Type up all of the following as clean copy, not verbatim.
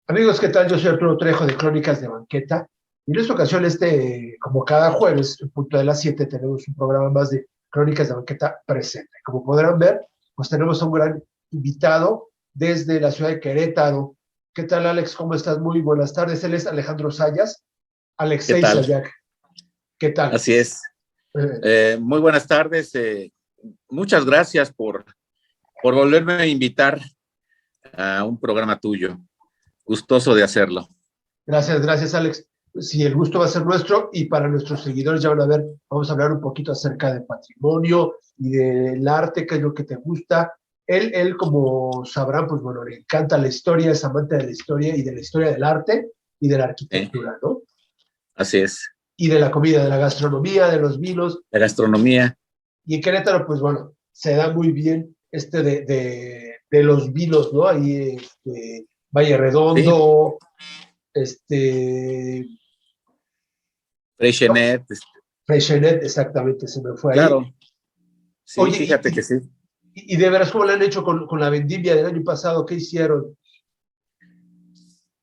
Amigos, ¿qué tal? Yo soy Arturo Trejo de Crónicas de Banqueta. Y en esta ocasión, como cada jueves, en punto de las 7, tenemos un programa más de Crónicas de Banqueta presente. Como podrán ver, pues tenemos a un gran invitado desde la ciudad de Querétaro. ¿Qué tal, Alex? ¿Cómo estás? Muy buenas tardes. Él es Alejandro Sayas, ¿Qué Alexei tal? Sayak. ¿Qué tal? Así es. Muy buenas tardes. Muchas gracias por volverme a invitar a un programa tuyo. Gustoso de hacerlo. Gracias, Alex. Sí, el gusto va a ser nuestro y para nuestros seguidores ya van a ver, vamos a hablar un poquito acerca de patrimonio y del arte, qué es lo que te gusta. Él, como sabrán, pues bueno, le encanta la historia, es amante de la historia y de la historia del arte y de la arquitectura, ¿no? Así es. Y de la comida, de la gastronomía, de los vinos. La gastronomía. Y en Querétaro, pues bueno, se da muy bien de los vinos, ¿no? Ahí, Valle Sí, Redondo, este, Freixenet. Freixenet, exactamente, se me fue ahí. Claro. Sí, Oye, fíjate que sí. y de veras, ¿cómo le han hecho con la vendimia del año pasado? ¿Qué hicieron?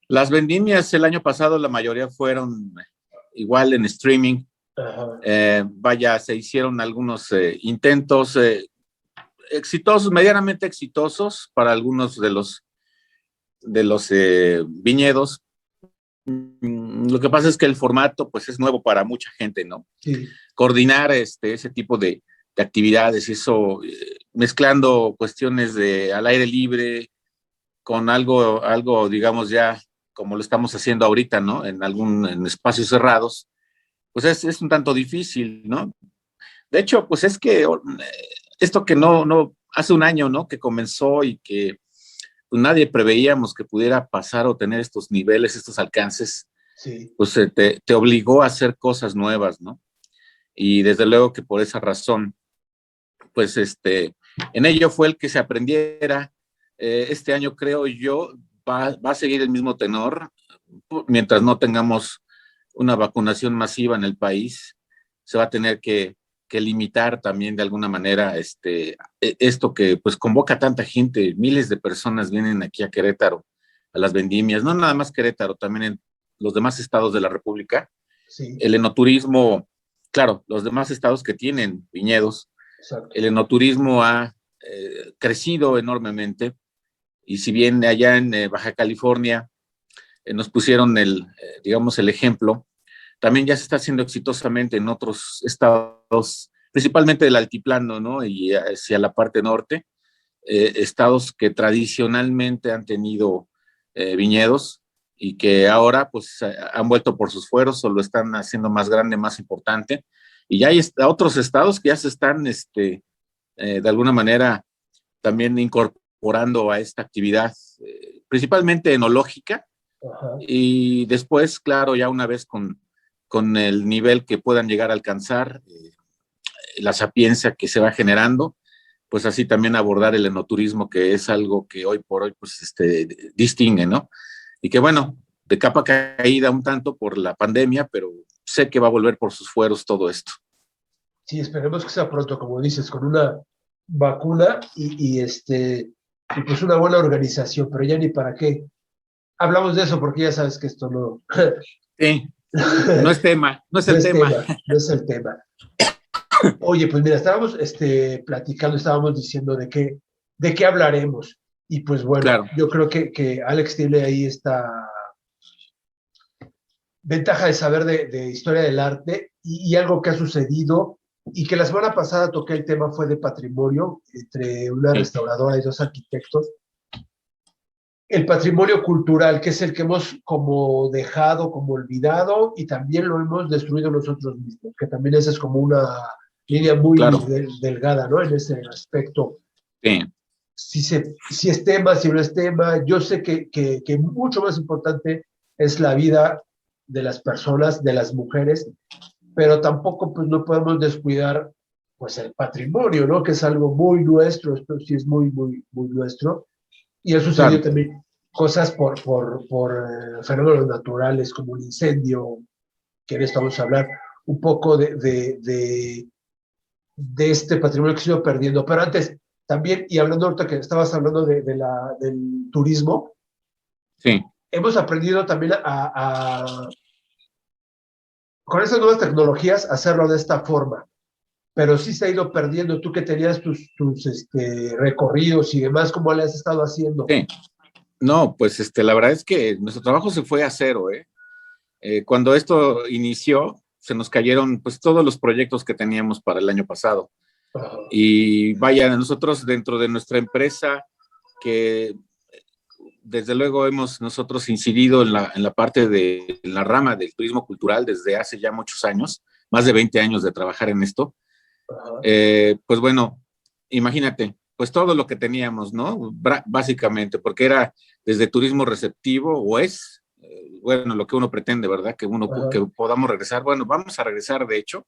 Las vendimias el año pasado, la mayoría fueron igual en streaming. Ajá. Vaya, se hicieron algunos intentos exitosos, medianamente exitosos para algunos de los viñedos. Lo que pasa es que el formato pues es nuevo para mucha gente, ¿no? Sí, Coordinar ese tipo de actividades y eso, mezclando cuestiones de al aire libre con algo, digamos, ya como lo estamos haciendo ahorita, ¿no? En espacios cerrados, pues es un tanto difícil, ¿no? De hecho, pues es que esto que no, hace un año, ¿no? Que comenzó y que pues, nadie preveíamos que pudiera pasar o tener estos niveles, estos alcances, sí. pues te obligó a hacer cosas nuevas, ¿no? Y desde luego que por esa razón, pues en ello fue el que se aprendiera. Este año creo yo va a seguir el mismo tenor, mientras no tengamos una vacunación masiva en el país, se va a tener que limitar también de alguna manera esto que pues convoca a tanta gente, miles de personas vienen aquí a Querétaro, a las vendimias, no nada más Querétaro, también en los demás estados de la República. Sí, El enoturismo, claro, los demás estados que tienen viñedos, exacto. el enoturismo ha crecido enormemente y si bien allá en Baja California nos pusieron digamos, el ejemplo, también ya se está haciendo exitosamente en otros estados, principalmente del altiplano, ¿no? Y hacia la parte norte, estados que tradicionalmente han tenido viñedos y que ahora pues han vuelto por sus fueros o lo están haciendo más grande, más importante. Y ya hay otros estados que ya se están, de alguna manera, también incorporando a esta actividad, principalmente enológica, Ajá. y después, claro, ya una vez con el nivel que puedan llegar a alcanzar, la sapiencia que se va generando, pues así también abordar el enoturismo, que es algo que hoy por hoy pues distingue, ¿no? Y que bueno, de capa caída un tanto por la pandemia, pero sé que va a volver por sus fueros todo esto. Sí, esperemos que sea pronto, como dices, con una vacuna y pues una buena organización, pero ya ni para qué. Hablamos de eso porque ya sabes que esto no, Sí, no es tema, no es no el es tema. tema, no es el tema. Oye, pues mira, estábamos platicando, estábamos diciendo de qué hablaremos. Y pues bueno, Claro, yo creo que Alex tiene ahí esta ventaja de saber de historia del arte y algo que ha sucedido y que la semana pasada toqué el tema fue de patrimonio entre una sí, restauradora y dos arquitectos. El patrimonio cultural, que es el que hemos como dejado, como olvidado y también lo hemos destruido nosotros mismos, que también esa es como una línea muy claro, delgada, ¿no? En ese aspecto. sí, Si es tema, si no es tema, yo sé que mucho más importante es la vida de las personas, de las mujeres, pero tampoco pues no podemos descuidar pues el patrimonio, ¿no? Que es algo muy nuestro, esto sí es muy nuestro. Y ha sucedido claro, también cosas por fenómenos naturales como un incendio, que en esto vamos a hablar un poco de este patrimonio que se ha ido perdiendo. Pero antes, también, y hablando ahorita que estabas hablando del turismo, sí, hemos aprendido también con esas nuevas tecnologías, hacerlo de esta forma, pero sí se ha ido perdiendo. Tú que tenías tus recorridos y demás, ¿cómo le has estado haciendo? Sí. No, pues la verdad es que nuestro trabajo se fue a cero, ¿eh? Cuando esto inició, se nos cayeron pues todos los proyectos que teníamos para el año pasado. Y vaya, nosotros dentro de nuestra empresa, que desde luego hemos nosotros incidido en la parte de la rama del turismo cultural desde hace ya muchos años, más de 20 años de trabajar en esto. Pues bueno, imagínate, pues todo lo que teníamos, ¿no? Básicamente, porque era desde turismo receptivo, o es, bueno, lo que uno pretende, ¿verdad? Que podamos regresar. Bueno, vamos a regresar, de hecho,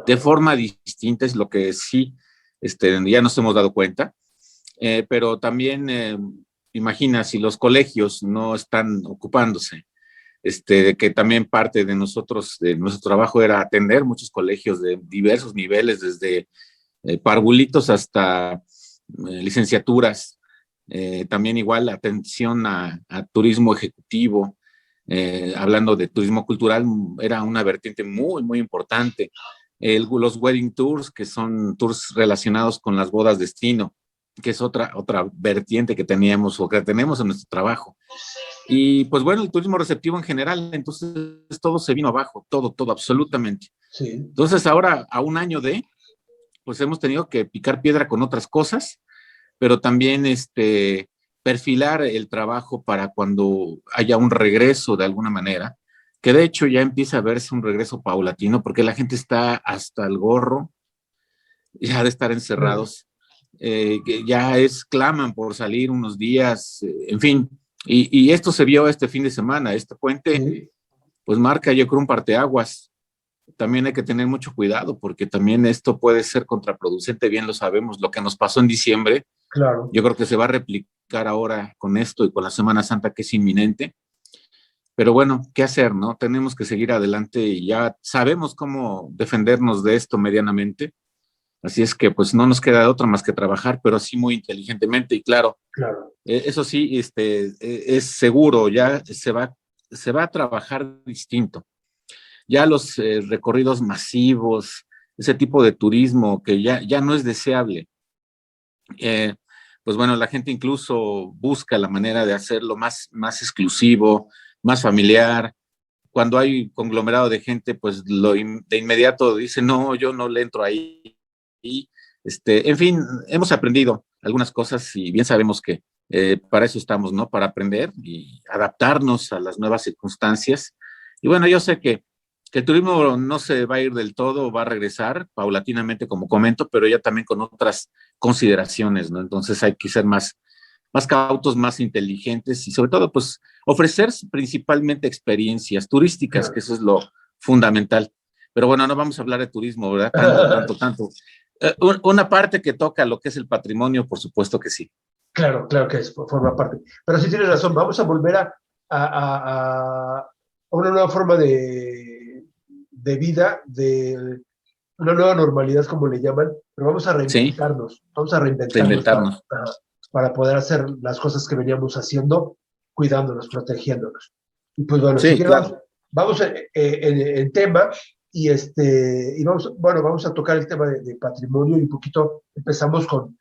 de forma distinta, es lo que sí, ya nos hemos dado cuenta, pero también, imagina, si los colegios no están ocupándose, de que también parte de nosotros, de nuestro trabajo era atender muchos colegios de diversos niveles, desde parvulitos hasta licenciaturas, también igual atención a turismo ejecutivo, hablando de turismo cultural, era una vertiente muy, muy importante. Los wedding tours, que son tours relacionados con las bodas destino, que es otra vertiente que teníamos o que tenemos en nuestro trabajo. Y pues bueno, el turismo receptivo en general, entonces todo se vino abajo, todo, absolutamente. Sí. Entonces ahora, a un año pues hemos tenido que picar piedra con otras cosas, pero también perfilar el trabajo para cuando haya un regreso de alguna manera, que de hecho ya empieza a verse un regreso paulatino, porque la gente está hasta el gorro ya de estar encerrados, que ya claman por salir unos días, en fin, y esto se vio este fin de semana, este puente, Sí. pues marca yo creo un parteaguas. También hay que tener mucho cuidado porque también esto puede ser contraproducente, bien lo sabemos, lo que nos pasó en diciembre, Claro. yo creo que se va a replicar ahora con esto y con la Semana Santa que es inminente, pero bueno, ¿qué hacer, no? Tenemos que seguir adelante y ya sabemos cómo defendernos de esto medianamente, así es que pues no nos queda de otra más que trabajar, pero así muy inteligentemente y claro, Claro. eso sí, es seguro, ya se va a trabajar distinto. Ya los recorridos masivos, ese tipo de turismo que ya no es deseable. Eh, pues bueno, la gente incluso busca la manera de hacerlo más exclusivo, más familiar. Cuando hay conglomerado de gente, pues de inmediato dice, no, yo no le entro ahí. Y, en fin, hemos aprendido algunas cosas y bien sabemos que para eso estamos, ¿no? Para aprender y adaptarnos a las nuevas circunstancias. Y bueno, yo sé que el turismo no se va a ir del todo, va a regresar paulatinamente, como comento, pero ya también con otras consideraciones, ¿no? Entonces hay que ser más cautos, más inteligentes y sobre todo, pues, ofrecer principalmente experiencias turísticas, que eso es lo fundamental. Pero bueno, no vamos a hablar de turismo, ¿verdad? Tanto. Una parte que toca lo que es el patrimonio, por supuesto que sí. Claro, claro que forma parte. Pero sí tienes razón, vamos a volver a una nueva forma de vida, de una nueva normalidad, como le llaman, pero Sí, vamos a reinventarnos reinventarnos. para poder hacer las cosas que veníamos haciendo, cuidándonos, protegiéndonos. Y pues bueno, si Sí, quieres, claro. vamos en tema y vamos, bueno, vamos a tocar el tema de patrimonio y un poquito empezamos con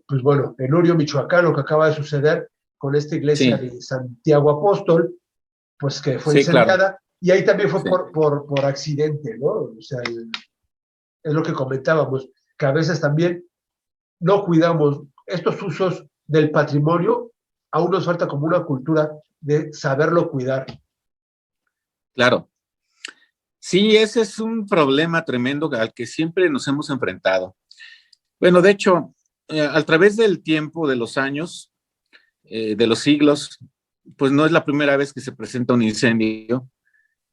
pues bueno, en Urio, Michoacán, lo que acaba de suceder con esta iglesia Sí, de Santiago Apóstol, pues que fue sí, claro. incendiada, y ahí también fue Sí. por accidente, ¿no? O sea, es lo que comentábamos, que a veces también no cuidamos estos usos del patrimonio, aún nos falta como una cultura de saberlo cuidar. Claro. Sí, ese es un problema tremendo al que siempre nos hemos enfrentado. Bueno, de hecho, a través del tiempo, de los años, de los siglos, pues no es la primera vez que se presenta un incendio.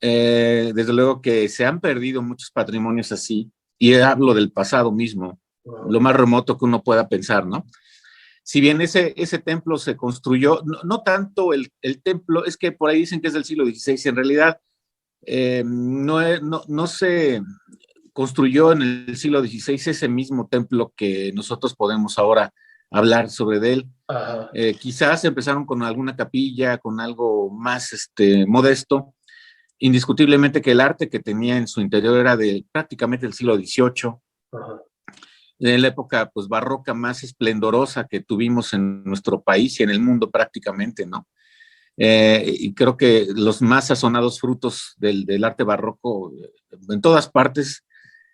Desde luego que se han perdido muchos patrimonios así, y hablo del pasado mismo, lo más remoto que uno pueda pensar, ¿no? Si bien ese templo se construyó, no tanto el templo, es que por ahí dicen que es del siglo XVI, en realidad no se construyó en el siglo XVI ese mismo templo que nosotros podemos ahora hablar sobre él. Ajá. Quizás empezaron con alguna capilla, con algo más modesto. Indiscutiblemente que el arte que tenía en su interior era de prácticamente del siglo XVIII, Ajá. de la época pues barroca más esplendorosa que tuvimos en nuestro país y en el mundo prácticamente, ¿no? Y creo que los más sazonados frutos del arte barroco en todas partes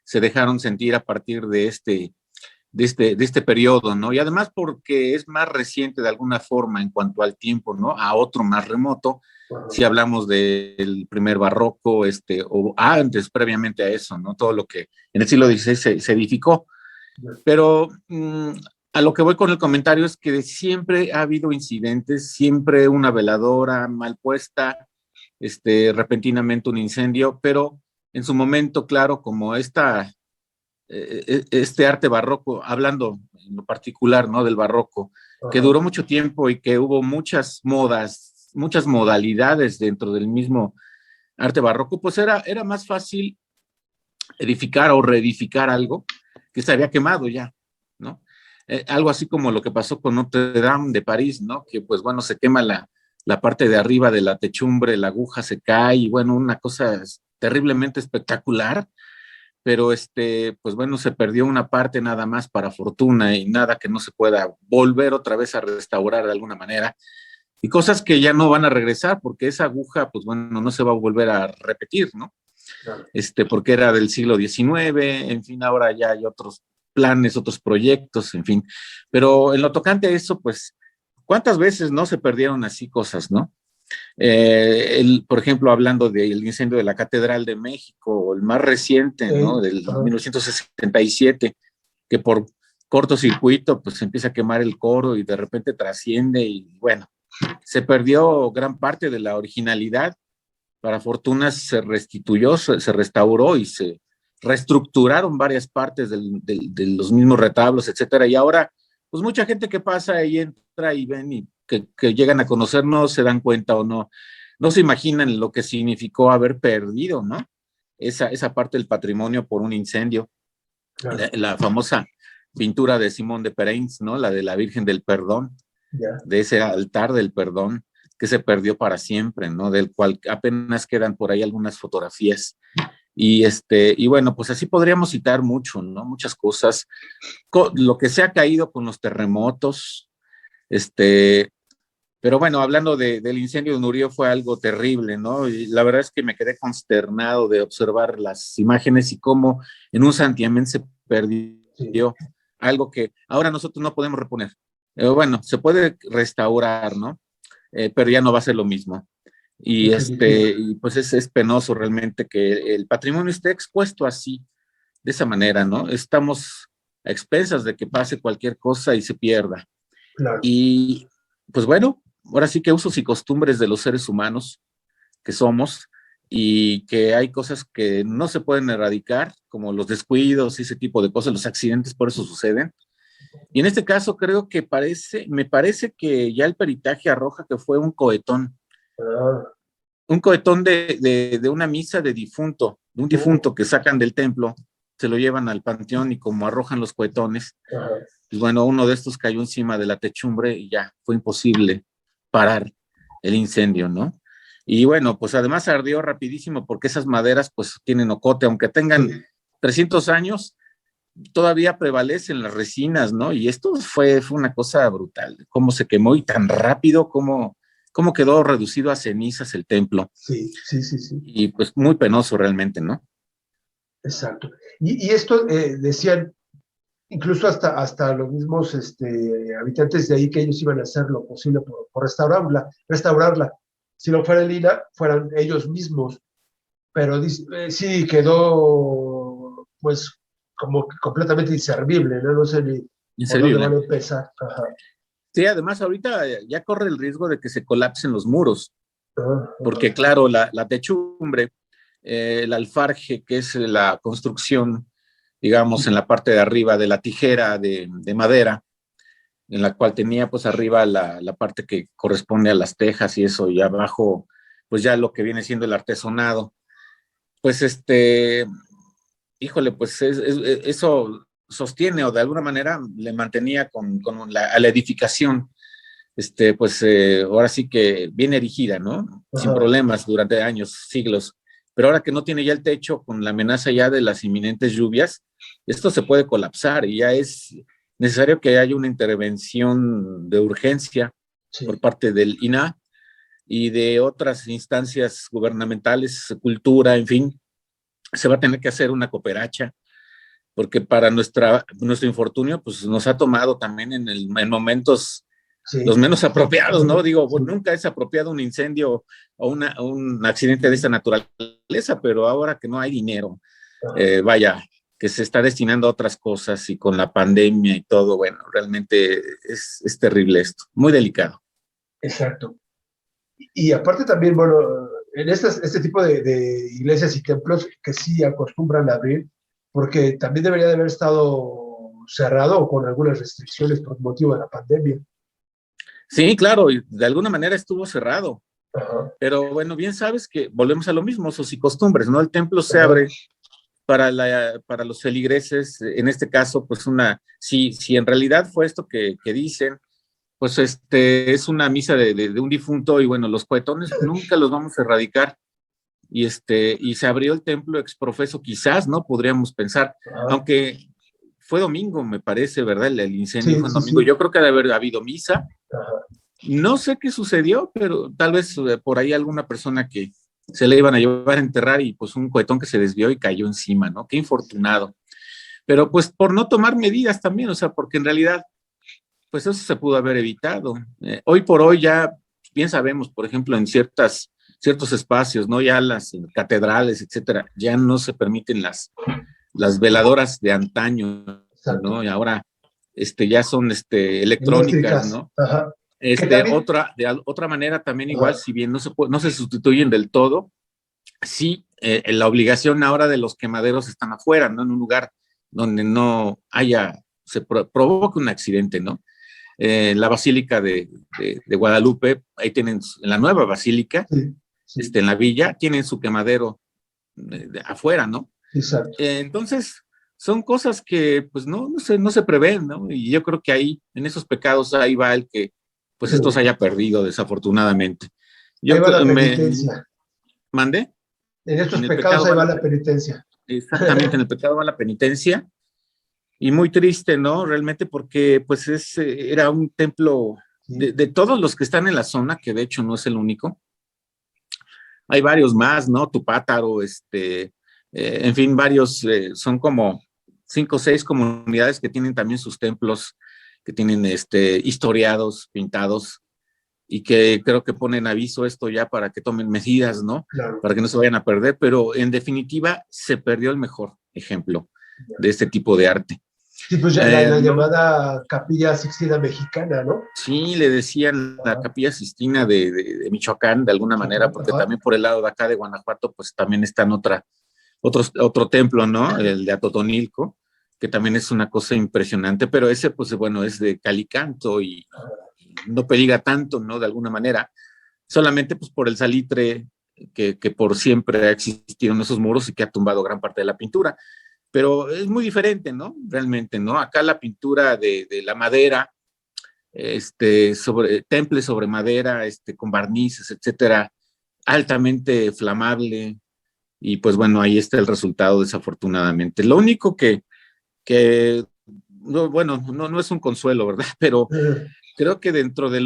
se dejaron sentir a partir de este periodo, ¿no? Y además porque es más reciente de alguna forma en cuanto al tiempo, ¿no? A otro más remoto, Ajá. si hablamos del primer barroco, o antes, previamente a eso, ¿no? Todo lo que en el siglo XVI se edificó. Pero a lo que voy con el comentario es que siempre ha habido incidentes, siempre una veladora mal puesta, repentinamente un incendio, pero en su momento, claro, como este arte barroco, hablando en lo particular, ¿no? Del barroco, que Ajá. duró mucho tiempo y que hubo muchas modas, muchas modalidades dentro del mismo arte barroco, pues era más fácil edificar o reedificar algo que se había quemado ya, ¿no? Algo así como lo que pasó con Notre Dame de París, ¿no? Que pues bueno, se quema la parte de arriba de la techumbre, la aguja se cae y bueno, una cosa terriblemente espectacular, pero pues bueno, se perdió una parte nada más para fortuna y nada que no se pueda volver otra vez a restaurar de alguna manera. Y cosas que ya no van a regresar porque esa aguja, pues bueno, no se va a volver a repetir, ¿no? Claro. Porque era del siglo XIX, en fin, ahora ya hay otros planes, otros proyectos, en fin. Pero en lo tocante a eso, pues, ¿cuántas veces no se perdieron así cosas, no? Por ejemplo, hablando del incendio de la Catedral de México, el más reciente, ¿no? Del Ajá. 1967, que por cortocircuito, pues se empieza a quemar el coro y de repente trasciende y bueno, se perdió gran parte de la originalidad. Para fortuna se restituyó, se restauró y se reestructuraron varias partes de los mismos retablos, etcétera. Y ahora, pues mucha gente que pasa y entra y ven y que llegan a conocer no se dan cuenta o no se imaginan lo que significó haber perdido, ¿no? Esa parte del patrimonio por un incendio. Claro. La famosa pintura de Simón de Pereins, ¿no? La de la Virgen del Perdón, Ya. de ese altar del perdón que se perdió para siempre, ¿no? Del cual apenas quedan por ahí algunas fotografías. Y bueno, pues así podríamos citar mucho, ¿no? Muchas cosas. Lo que se ha caído con los terremotos, pero bueno, hablando del incendio de Nurio fue algo terrible, ¿no? Y la verdad es que me quedé consternado de observar las imágenes y cómo en un santiamén se Sí. perdió algo que ahora nosotros no podemos reponer. Bueno, se puede restaurar, ¿no? Pero ya no va a ser lo mismo. Definitivo. Y pues es penoso realmente que el patrimonio esté expuesto así, de esa manera, ¿no? Estamos a expensas de que pase cualquier cosa y se pierda. Claro. Y pues bueno, ahora sí que usos y costumbres de los seres humanos que somos y que hay cosas que no se pueden erradicar, como los descuidos y ese tipo de cosas, los accidentes por eso suceden. Y en este caso creo que me parece que ya el peritaje arroja que fue Ah. un cohetón de una misa de difunto, de un Oh. difunto que sacan del templo, se lo llevan al panteón y como arrojan los cohetones, Ajá. pues bueno, uno de estos cayó encima de la techumbre y ya fue imposible parar el incendio, ¿no? Y bueno, pues además ardió rapidísimo porque esas maderas pues tienen ocote, aunque tengan Sí. 300 años, todavía prevalecen las resinas, ¿no? Y esto fue una cosa brutal, cómo se quemó y tan rápido, cómo quedó reducido a cenizas el templo. Sí, sí, sí, sí. Y pues muy penoso realmente, ¿no? Exacto. Y esto decían, incluso hasta los mismos habitantes de ahí, que ellos iban a hacer lo posible por restaurarla. Si no fuera Lina, fueran ellos mismos. Pero sí quedó, pues, como completamente inservible, ¿no? No sé ni por dónde van Inservible. a empezar. Ajá. Sí, además ahorita ya corre el riesgo de que se colapsen los muros, Ajá. porque claro, la techumbre, el alfarje, que es la construcción, digamos, en la parte de arriba de la tijera de madera, en la cual tenía pues arriba la parte que corresponde a las tejas y eso, y abajo pues ya lo que viene siendo el artesonado. Pues híjole, pues eso sostiene o de alguna manera le mantenía a la edificación, pues ahora sí que bien erigida, ¿no? Sin Ajá. problemas durante años, siglos. Pero ahora que no tiene ya el techo, con la amenaza ya de las inminentes lluvias, esto se puede colapsar y ya es necesario que haya una intervención de urgencia por Sí, parte del INAH y de otras instancias gubernamentales, cultura, en fin, se va a tener que hacer una cooperacha, porque para nuestro infortunio, pues nos ha tomado también en momentos los sí, menos apropiados, ¿no? Digo, sí. bueno, nunca es apropiado un incendio o un accidente de esta naturaleza, pero ahora que no hay dinero, Ajá. vaya, que se está destinando a otras cosas y con la pandemia y todo, bueno, realmente es terrible esto, muy delicado. Exacto. Y aparte también, bueno, en este tipo de iglesias y templos que sí acostumbran a abrir, porque también debería de haber estado cerrado o con algunas restricciones por motivo de la pandemia. Sí, claro, y de alguna manera estuvo cerrado, Ajá, pero bueno, bien sabes que volvemos a lo mismo, sus y costumbres, ¿no? El templo se ajá, abre para los feligreses, en este caso, pues si en realidad fue esto que dicen, pues es una misa de un difunto y bueno, los poetones nunca los vamos a erradicar y se abrió el templo exprofeso quizás, ¿no? Podríamos pensar, ajá. aunque fue domingo, me parece, ¿verdad? El incendio Sí, fue en sí, domingo, sí. yo creo que debe haber habido misa, Ajá. no sé qué sucedió, pero tal vez por ahí alguna persona que se le iban a llevar a enterrar y pues un cohetón que se desvió y cayó encima, ¿no? Qué infortunado. Pero pues por no tomar medidas también, o sea, porque en realidad, pues eso se pudo haber evitado. Hoy por hoy ya bien sabemos, por ejemplo, en ciertos espacios, ¿no? Ya las catedrales, etcétera, ya no se permiten las veladoras de antaño, ¿no? Exacto. Y ahora ya son electrónicas, Eléctricas. ¿no? Ajá. Que también. Otra manera también igual, Ajá. si bien no se sustituyen del todo, sí, la obligación ahora de los quemaderos están afuera, ¿no? En un lugar donde no provoque un accidente, ¿no? La Basílica de Guadalupe, ahí tienen, en la nueva Basílica, Sí, sí. en la villa, tienen su quemadero afuera, ¿no? Exacto. Entonces, son cosas que pues no se prevén, ¿no? Y yo creo que ahí, en esos pecados, ahí va el que pues esto se haya perdido, desafortunadamente. Ahí Yo va la me penitencia. mandé, En estos en el pecados pecado ahí va va la la penitencia. exactamente, en el pecado va la penitencia, y muy triste, ¿no? Realmente porque pues era un templo Sí, de todos los que están en la zona, que de hecho no es el único, hay varios más, ¿no? Tupátaro, en fin, varios, son como 5 o 6 comunidades que tienen también sus templos, que tienen historiados, pintados, y que creo que ponen aviso esto ya para que tomen medidas, ¿no? claro. Para que no se vayan a perder, pero en definitiva se perdió el mejor ejemplo de este tipo de arte. Sí, pues ya la No, llamada Capilla Sixtina Mexicana, ¿no? sí, le decían la Ajá. Capilla Sistina de Michoacán, de alguna manera, Michoacán, porque ajá. también por el lado de acá de Guanajuato, pues también está en otro templo, ¿no? El de Atotonilco, que también es una cosa impresionante, pero ese, pues bueno, es de calicanto y no peligra tanto, ¿no? De alguna manera, solamente pues por el salitre que por siempre ha existido en esos muros y que ha tumbado gran parte de la pintura. Pero es muy diferente, ¿no? Realmente, ¿no? Acá la pintura de la madera, temple sobre madera, con barnices, etcétera, altamente flamable, y pues bueno, ahí está el resultado desafortunadamente. Lo único que no, bueno, no es un consuelo, ¿verdad? Pero creo que dentro de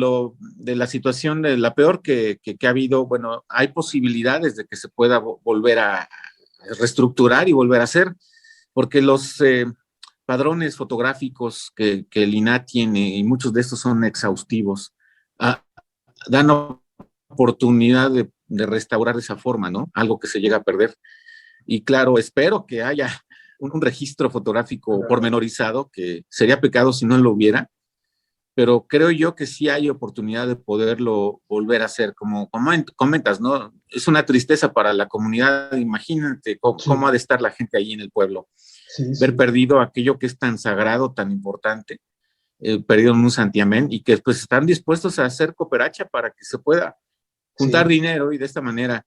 la situación, de la peor que ha habido, bueno, hay posibilidades de que se pueda volver a reestructurar y volver a hacer, porque los padrones fotográficos que el INAH tiene, y muchos de estos son exhaustivos, ah, dan oportunidad de restaurar de esa forma, ¿no? Algo que se llega a perder. Y claro, espero que haya un registro fotográfico Claro. pormenorizado, que sería pecado si no lo hubiera, pero creo yo que sí hay oportunidad de poderlo volver a hacer, como comentas, ¿no? Es una tristeza para la comunidad, imagínate cómo ha Sí, de estar la gente ahí en el pueblo, sí, ver sí, perdido aquello que es tan sagrado, tan importante, perdido en un santiamén, y que pues están dispuestos a hacer cooperacha para que se pueda juntar sí. dinero y de esta manera,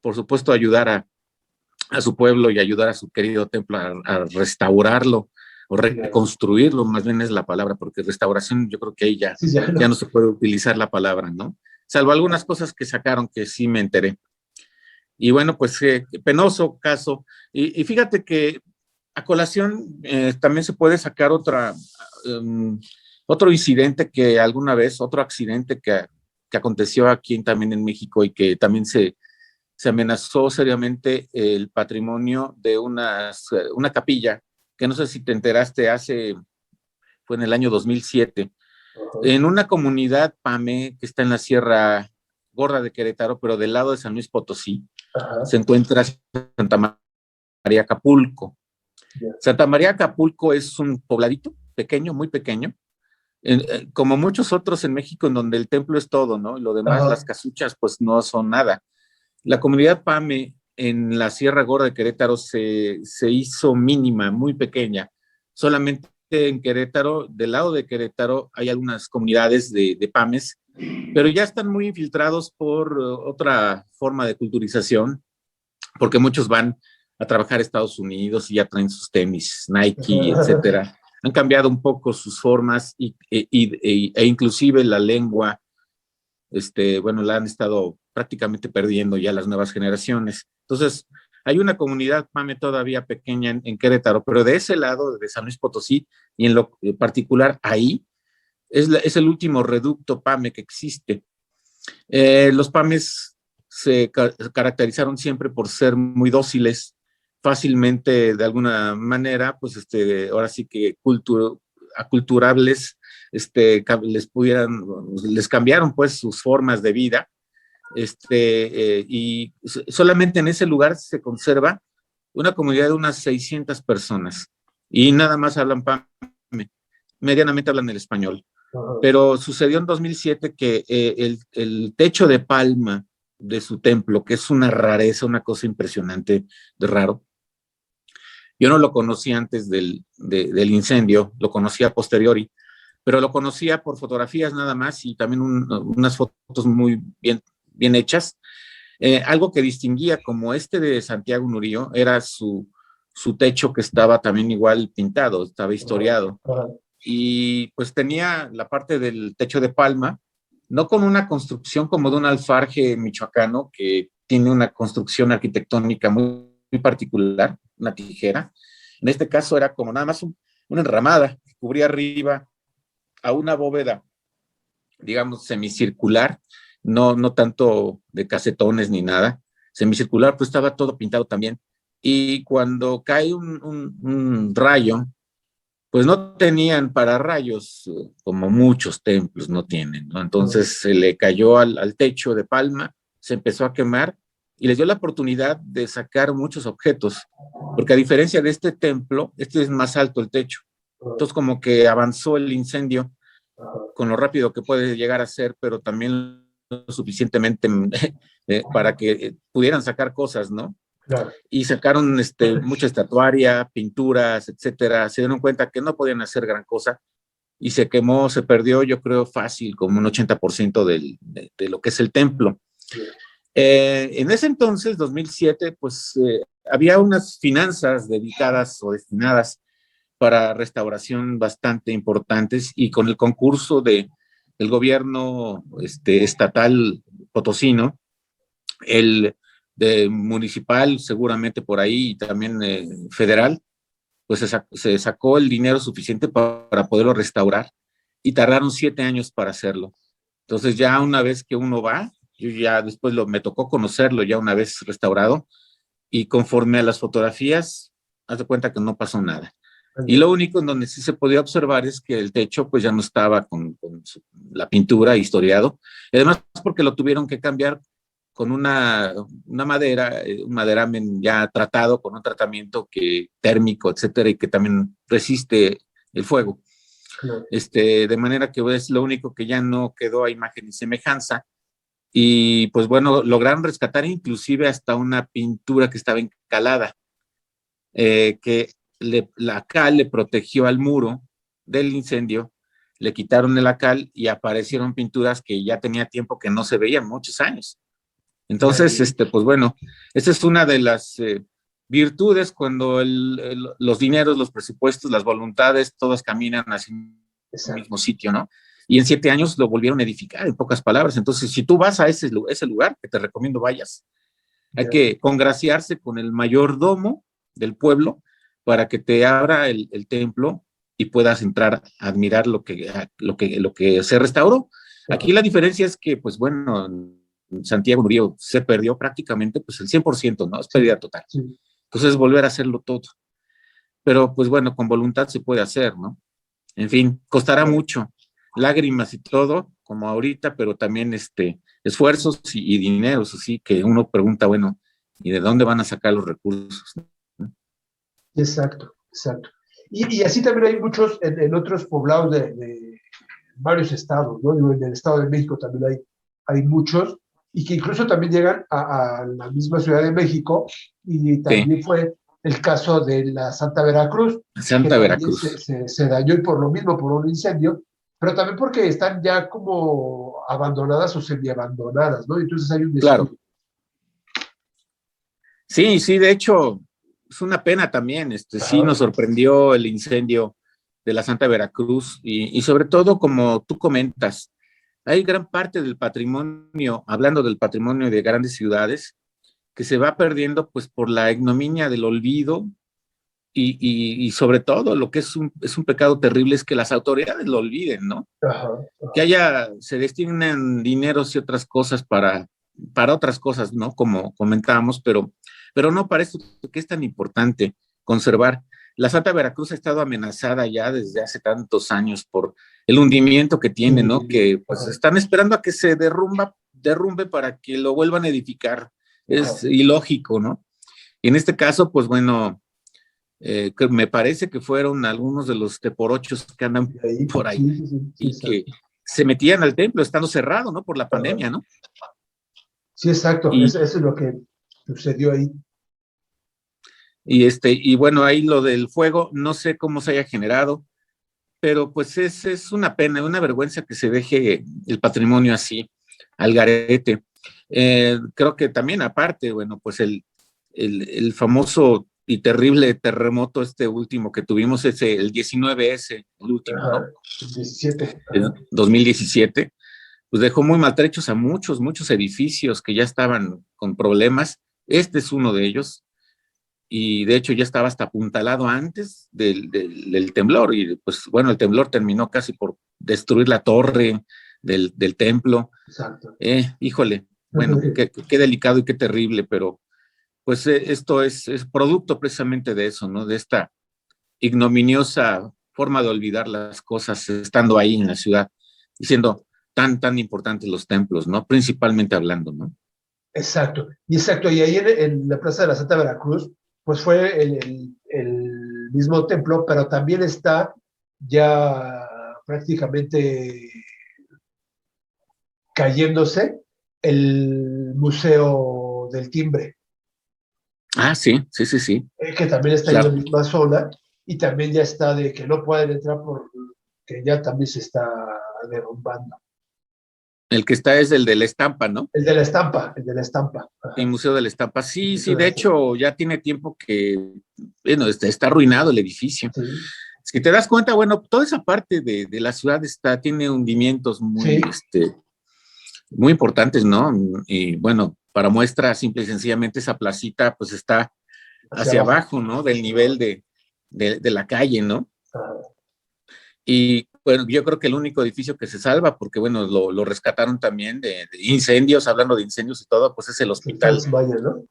por supuesto, ayudar a su pueblo y ayudar a su querido templo a restaurarlo o reconstruirlo, más bien es la palabra, porque restauración yo creo que ahí ya, Sí, ya no se puede utilizar la palabra, ¿no? Salvo algunas cosas que sacaron que sí me enteré. Y bueno, pues penoso caso. Y fíjate que a colación también se puede sacar otro incidente que alguna vez, otro accidente que aconteció aquí también en México y que también se amenazó seriamente el patrimonio de una capilla, que no sé si te enteraste, fue en el año 2007, en una comunidad PAME que está en la Sierra Gorda de Querétaro, pero del lado de San Luis Potosí, se encuentra Santa María Acapulco. Santa María Acapulco es un pobladito pequeño, muy pequeño, como muchos otros en México, en donde el templo es todo, ¿no? Y lo demás, las casuchas, pues no son nada. La comunidad PAME en la Sierra Gorda de Querétaro se hizo mínima, muy pequeña. Solamente en Querétaro, del lado de Querétaro, hay algunas comunidades de PAMES, pero ya están muy infiltrados por otra forma de culturización, porque muchos van a trabajar a Estados Unidos y ya traen sus tenis, Nike, etcétera. Han cambiado un poco sus formas e inclusive la lengua, bueno, la han estado prácticamente perdiendo ya las nuevas generaciones. Entonces, hay una comunidad PAME todavía pequeña en Querétaro, pero de ese lado, de San Luis Potosí, y en lo particular ahí, es el último reducto PAME que existe. Los PAMES se caracterizaron siempre por ser muy dóciles, fácilmente, de alguna manera, pues ahora sí que aculturables, les cambiaron pues sus formas de vida, y solamente en ese lugar se conserva una comunidad de unas 600 personas y nada más hablan PAME, medianamente hablan el español. Pero sucedió en 2007 que el techo de palma de su templo, que es una rareza, una cosa impresionante de raro, yo no lo conocía antes del incendio, lo conocía a posteriori, pero lo conocía por fotografías nada más y también unas fotos muy bien hechas. Algo que distinguía como de Santiago Murillo era su techo, que estaba también igual pintado, estaba historiado. Y pues tenía la parte del techo de palma, no con una construcción como de un alfarje michoacano, que tiene una construcción arquitectónica muy particular, una tijera. En este caso era como nada más una enramada que cubría arriba a una bóveda, digamos, semicircular, no tanto de casetones ni nada, semicircular, pues estaba todo pintado también. Y cuando cae un rayo, pues no tenían pararrayos, como muchos templos no tienen, ¿no? Entonces se le cayó al techo de palma, se empezó a quemar y les dio la oportunidad de sacar muchos objetos, porque a diferencia de este templo, es más alto el techo. Entonces como que avanzó el incendio con lo rápido que puede llegar a ser, pero también lo suficientemente para que pudieran sacar cosas, ¿no? Claro. Y sacaron mucha estatuaria, pinturas, etcétera. Se dieron cuenta que no podían hacer gran cosa y se quemó, se perdió, yo creo, fácil, como un 80% de lo que es el templo. En ese entonces, 2007, pues había unas finanzas dedicadas o destinadas para restauración bastante importantes, y con el concurso del gobierno estatal potosino, el de municipal seguramente por ahí y también federal, pues se sacó el dinero suficiente para poderlo restaurar y tardaron 7 años para hacerlo. Entonces ya una vez que uno va, yo ya después me tocó conocerlo ya una vez restaurado, y conforme a las fotografías, haz de cuenta que no pasó nada. Y lo único en donde sí se podía observar es que el techo pues ya no estaba con la pintura historiado, y además porque lo tuvieron que cambiar con una madera, un maderamen ya tratado con un tratamiento térmico, etcétera, y que también resiste el fuego. Claro. De manera que es lo único que ya no quedó a imagen y semejanza. Y pues bueno, lograron rescatar inclusive hasta una pintura que estaba encalada, que la cal le protegió al muro del incendio, le quitaron el cal y aparecieron pinturas que ya tenía tiempo que no se veían, muchos años. Entonces, pues bueno, esa es una de virtudes cuando los dineros, los presupuestos, las voluntades, todas caminan hacia el mismo sitio, ¿no? Y en 7 años lo volvieron a edificar, en pocas palabras. Entonces, si tú vas a ese lugar, que te recomiendo vayas, hay que congraciarse con el mayordomo del pueblo para que te abra el templo y puedas entrar a admirar lo que se restauró. Aquí la diferencia es que, pues bueno, Santiago Murillo se perdió prácticamente pues el 100%, ¿no? Es pérdida total. Sí. Entonces volver a hacerlo todo. Pero pues bueno, con voluntad se puede hacer, ¿no? En fin, costará mucho, lágrimas y todo, como ahorita, pero también esfuerzos y dineros, así que uno pregunta, bueno, ¿y de dónde van a sacar los recursos? Exacto, exacto. Y así también hay muchos en otros poblados de varios estados, ¿no? En el Estado de México también hay muchos, y que incluso también llegan a la misma Ciudad de México, y también Sí. fue el caso de la Santa Veracruz, que Santa también Veracruz. se dañó, y por lo mismo, por un incendio, pero también porque están ya como abandonadas o semi-abandonadas, ¿no? Entonces hay un Claro. descuido. Sí, sí, de hecho, es una pena también. Sí nos sorprendió el incendio de la Santa Veracruz y sobre todo, como tú comentas, hay gran parte del patrimonio, hablando del patrimonio de grandes ciudades, que se va perdiendo pues por la ignominia del olvido y sobre todo lo que es un pecado terrible es que las autoridades lo olviden, ¿no? Que se destinen dineros y otras cosas para otras cosas, ¿no? Como comentábamos, pero no para esto que es tan importante conservar. La Santa Veracruz ha estado amenazada ya desde hace tantos años por el hundimiento que tiene, ¿no? Que pues están esperando a que se derrumbe para que lo vuelvan a edificar. Es ilógico, ¿no? Y en este caso, pues bueno, que me parece que fueron algunos de los teporochos que andan por ahí y que se metían al templo estando cerrado, ¿no? Por la pandemia, ¿no? Sí, exacto. Y, Eso es lo que sucedió ahí. y bueno, ahí lo del fuego, no sé cómo se haya generado, pero pues es una pena, una vergüenza que se deje el patrimonio así, al garete. Creo que también aparte, bueno, pues el famoso y terrible terremoto último que tuvimos, el 19S, el último, ¿no? El 17. El 2017, pues dejó muy maltrechos a muchos edificios que ya estaban con problemas. Este es uno de ellos, y de hecho ya estaba hasta apuntalado antes del temblor, y pues bueno, el temblor terminó casi por destruir la torre del templo. Exacto. Híjole, bueno, qué delicado y qué terrible, pero pues esto es producto precisamente de eso, ¿no? De esta ignominiosa forma de olvidar las cosas estando ahí en la ciudad y siendo tan importantes los templos, ¿no? Principalmente hablando, ¿no? Exacto, y exacto. Y ahí en la Plaza de la Santa Veracruz, pues fue el mismo templo, pero también está ya prácticamente cayéndose el Museo del Timbre, Ah, sí, que también está en la claro. misma zona, y también ya está de que no pueden entrar porque ya también se está derrumbando. El que está es el de la estampa, ¿no? El de la estampa, el de la estampa. El Museo de la Estampa. Sí, de De hecho, ya tiene tiempo que, bueno, está arruinado el edificio. sí. Si te das cuenta, bueno, toda esa parte de la ciudad tiene hundimientos muy importantes, ¿no? Y bueno, para muestra, simple y sencillamente, esa placita, pues está hacia abajo, ¿no? Del nivel de la calle, ¿no? Y bueno, yo creo que el único edificio que se salva, porque bueno, lo rescataron también de incendios, hablando de incendios y todo, pues es el hospital. Franz Mayer, ¿no?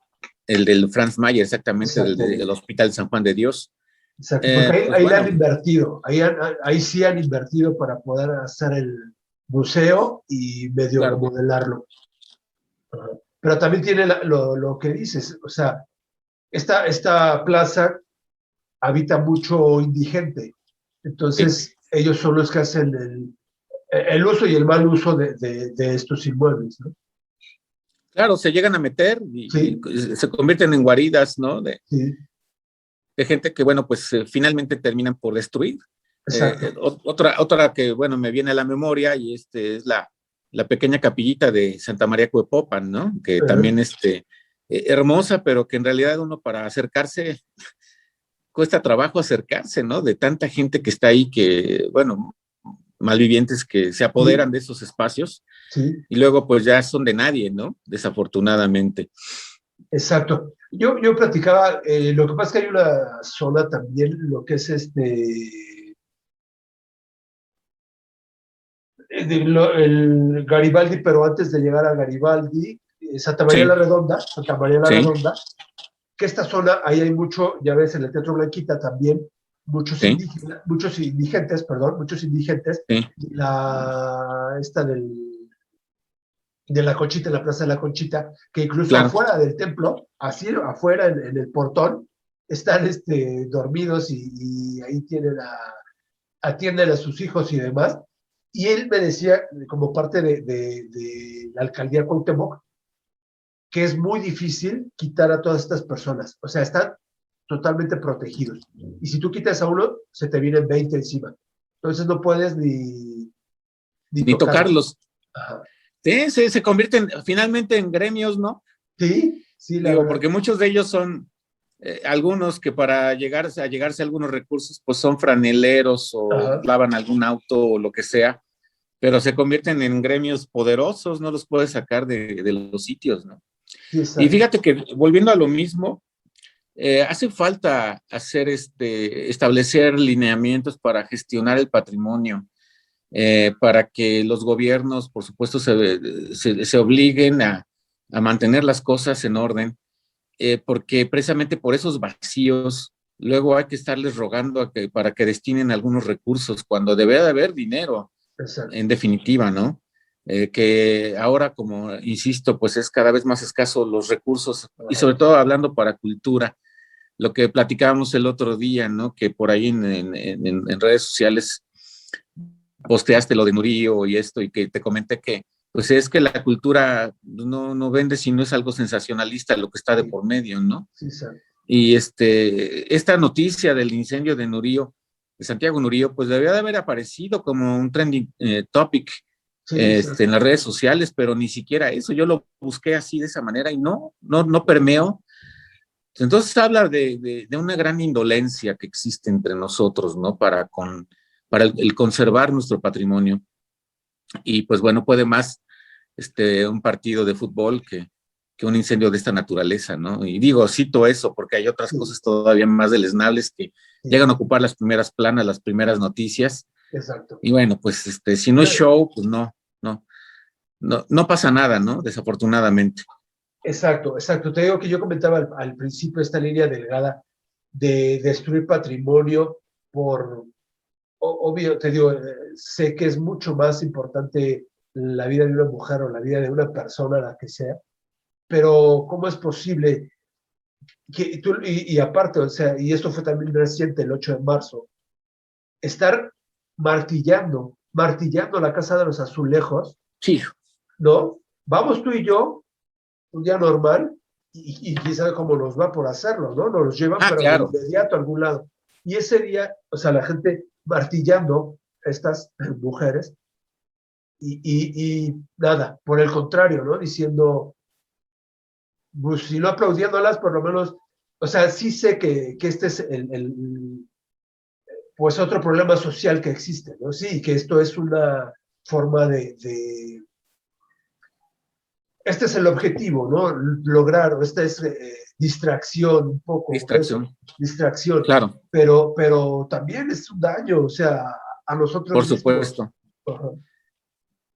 El del Franz Mayer, exactamente, Exacto. del Hospital San Juan de Dios. Exacto, porque Pues ahí le bueno, han invertido, ahí sí han invertido para poder hacer el museo y medio claro. remodelarlo. Pero también tiene lo que dices, o sea, esta plaza habita mucho indigente, entonces ellos son los que hacen el uso y el mal uso de estos inmuebles, ¿no? Claro, se llegan a meter Sí, y se convierten en guaridas, ¿no? sí, De gente que, bueno, pues finalmente terminan por destruir. exacto. Otra que, bueno, me viene a la memoria y es la pequeña capillita de Santa María Cuepopan, ¿no? Que también hermosa, pero que en realidad uno para acercarse, cuesta trabajo acercarse, ¿no? De tanta gente que está ahí que, bueno, malvivientes que se Sí, apoderan de esos espacios sí, y luego pues ya son de nadie, ¿no? Desafortunadamente. exacto. Yo platicaba, lo que pasa es que hay una zona también, lo que es el Garibaldi, pero antes de llegar a Garibaldi, Santa María Sí, la Redonda, Santa María la sí, Redonda, que esta zona, ahí hay mucho, ya ves, en el Teatro Blanquita también, sí, muchos indigentes, sí, esta de la Conchita, en la Plaza de la Conchita, que incluso claro, afuera del templo, así afuera en el portón, están dormidos y ahí atienden a sus hijos y demás. Y él me decía, como parte de la alcaldía Cuauhtémoc, que es muy difícil quitar a todas estas personas. O sea, están totalmente protegidos. Y si tú quitas a uno, se te vienen 20 encima. Entonces no puedes ni ni tocarlos. tocarlos. Ajá. Sí, se convierten finalmente en gremios, ¿no? Sí, sí, la Digo, verdad. porque muchos de ellos son algunos que para llegarse a algunos recursos, pues son franeleros o Ajá. lavan algún auto o lo que sea, pero se convierten en gremios poderosos, no los puedes sacar de los sitios, ¿no? Sí, Y exacto. fíjate que volviendo a lo mismo, hace falta establecer lineamientos para gestionar el patrimonio, para que los gobiernos, por supuesto, se obliguen a mantener las cosas en orden, porque precisamente por esos vacíos, luego hay que estarles rogando para que destinen algunos recursos, cuando debe de haber dinero, Exacto. en definitiva, ¿no? Que ahora, como insisto, pues es cada vez más escaso los recursos, y Ajá. sobre todo hablando para cultura, lo que platicábamos el otro día, ¿no? Que por ahí en redes sociales posteaste lo de Murillo y esto, y que te comenté que, pues es que la cultura no vende si no es algo sensacionalista lo que está de Sí, por medio, ¿no? sí, exacto. Y esta noticia del incendio de Nurío, de Santiago Nurío, pues debería de haber aparecido como un trending topic Sí, exacto. en las redes sociales, pero ni siquiera eso. Yo lo busqué así de esa manera y no permeó. Entonces habla de una gran indolencia que existe entre nosotros, ¿no? Para el conservar nuestro patrimonio. Y pues bueno, puede más un partido de fútbol que un incendio de esta naturaleza, ¿no? Y digo, cito eso porque hay otras Sí, cosas todavía más deleznables que sí, llegan a ocupar las primeras planas, las primeras noticias. exacto. Y bueno, pues si no es Pero, show, pues no pasa nada, ¿no? Desafortunadamente. exacto, exacto. Te digo que yo comentaba al principio esta línea delgada de destruir patrimonio por, obvio, te digo, sé que es mucho más importante la vida de una mujer o la vida de una persona, la que sea, pero ¿cómo es posible que tú, y aparte, o sea, y esto fue también reciente, el 8 de marzo, estar martillando la Casa de los Azulejos, Sí, ¿no? Vamos tú y yo, un día normal, y quién sabe cómo nos va por hacerlo, ¿no? Nos llevan, pero de claro, inmediato a algún lado. Y ese día, o sea, la gente martillando a estas mujeres y nada, por el contrario, ¿no? Diciendo, pues si no aplaudiéndolas, por lo menos, o sea, sí sé que este es pues otro problema social que existe, ¿no? Sí, que esto es una forma este es el objetivo, ¿no? Lograr, esta es distracción un poco, eso, distracción, distracción, claro, pero también es un daño, o sea, a nosotros por mismos. supuesto. Ajá.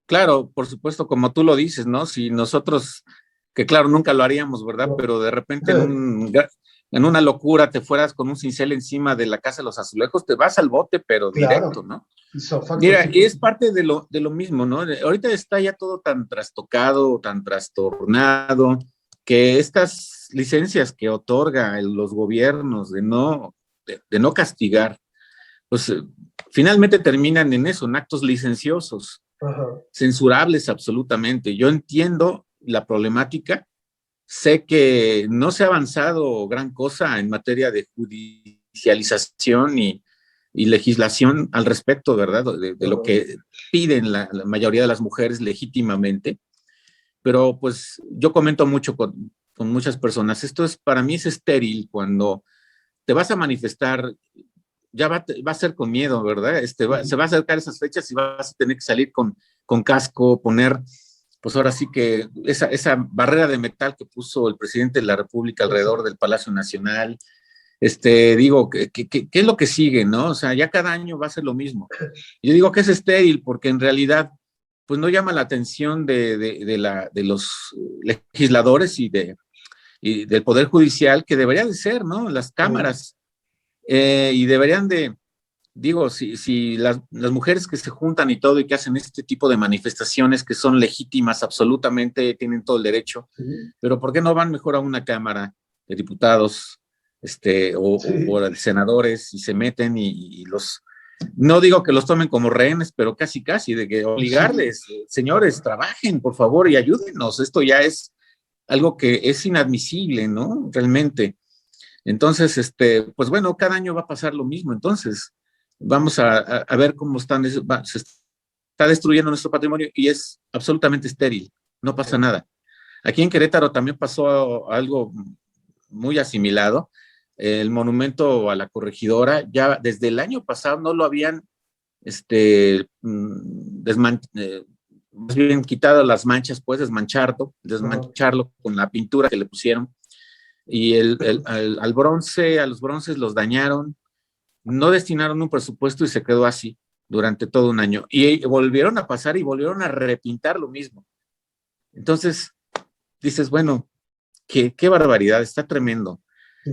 Claro, por supuesto, como tú lo dices, ¿no? Si nosotros, que claro, nunca lo haríamos, ¿verdad? No. Pero de repente en una locura te fueras con un cincel encima de la Casa de los Azulejos, te vas al bote, pero directo, Claro, ¿no? isofacto Mira, y es 100%. parte de lo mismo, ¿no? Ahorita está ya todo tan trastocado, tan trastornado, que estas licencias que otorga los gobiernos de no castigar, pues finalmente terminan en eso, en actos licenciosos, Ajá. censurables absolutamente. Yo entiendo la problemática, sé que no se ha avanzado gran cosa en materia de judicialización y legislación al respecto, ¿verdad? De lo Ajá. que piden la mayoría de las mujeres legítimamente, pero pues yo comento mucho con muchas personas. Para mí es estéril cuando te vas a manifestar, ya va a ser con miedo, ¿verdad? Se va a acercar esas fechas y vas a tener que salir con casco, poner, pues ahora sí que esa barrera de metal que puso el presidente de la República alrededor del Palacio Nacional. Digo, ¿qué es lo que sigue, no? O sea, ya cada año va a ser lo mismo. Yo digo que es estéril porque en realidad, pues no llama la atención de los legisladores y del Poder Judicial, que debería de ser, ¿no? Las cámaras, y deberían de, digo, si las mujeres que se juntan y todo y que hacen este tipo de manifestaciones que son legítimas absolutamente, tienen todo el derecho, pero ¿por qué no van mejor a una cámara de diputados, o de senadores y se meten y los, no digo que los tomen como rehenes, pero casi, de que obligarles, señores, trabajen, por favor, y ayúdenos, esto ya es algo que es inadmisible, ¿no? Realmente. Entonces, pues bueno, cada año va a pasar lo mismo, entonces vamos a ver cómo se está destruyendo nuestro patrimonio y es absolutamente estéril, no pasa nada. Aquí en Querétaro también pasó algo muy asimilado. El monumento a la corregidora, ya desde el año pasado no lo habían más bien quitado las manchas, pues desmancharlo con la pintura que le pusieron. Y a los bronces los dañaron, no destinaron un presupuesto y se quedó así durante todo un año. Y volvieron a pasar y volvieron a repintar lo mismo. Entonces, dices, bueno, qué barbaridad, está tremendo.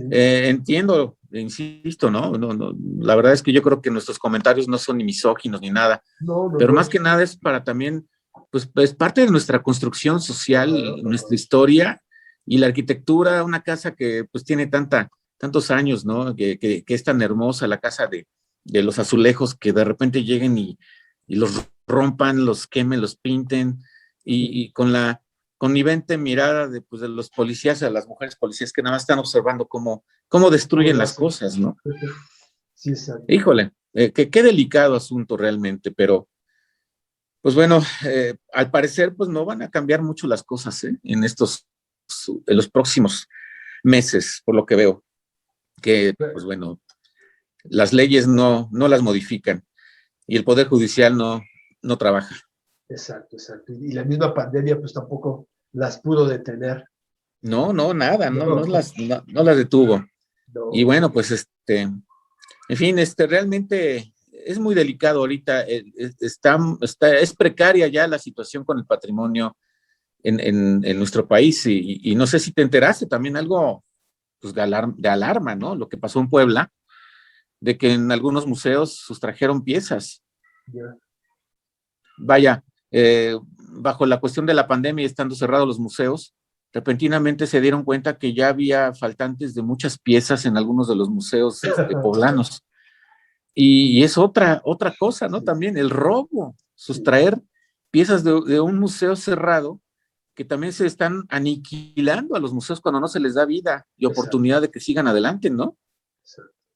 Entiendo, insisto, ¿no? La verdad es que yo creo que nuestros comentarios no son ni misóginos ni nada, pero más que nada es para también, pues es parte de nuestra construcción social, nuestra historia y la arquitectura, una casa que pues tiene tantos años, ¿no? Que es tan hermosa, la casa de los azulejos, que de repente lleguen y los rompan, los quemen, los pinten, y con la connivente mirada pues, de los policías, a las mujeres policías que nada más están observando cómo destruyen las cosas, ¿no? Sí, exacto. Híjole, qué delicado asunto realmente, pero pues bueno, al parecer pues no van a cambiar mucho las cosas, en los próximos meses, por lo que veo, que pues bueno, las leyes no las modifican y el Poder Judicial no trabaja. Exacto. Y la misma pandemia pues tampoco las pudo detener. No, nada, no las detuvo. No. Y bueno, pues en fin, realmente es muy delicado ahorita, es precaria ya la situación con el patrimonio en nuestro país y no sé si te enteraste también algo pues, de alarma, ¿no? Lo que pasó en Puebla, de que en algunos museos sustrajeron piezas. Yeah. Vaya, bajo la cuestión de la pandemia y estando cerrados los museos, repentinamente se dieron cuenta que ya había faltantes de muchas piezas en algunos de los museos poblanos. Y es otra cosa, ¿no? También el robo, sustraer piezas de un museo cerrado, que también se están aniquilando a los museos cuando no se les da vida y oportunidad de que sigan adelante, ¿no?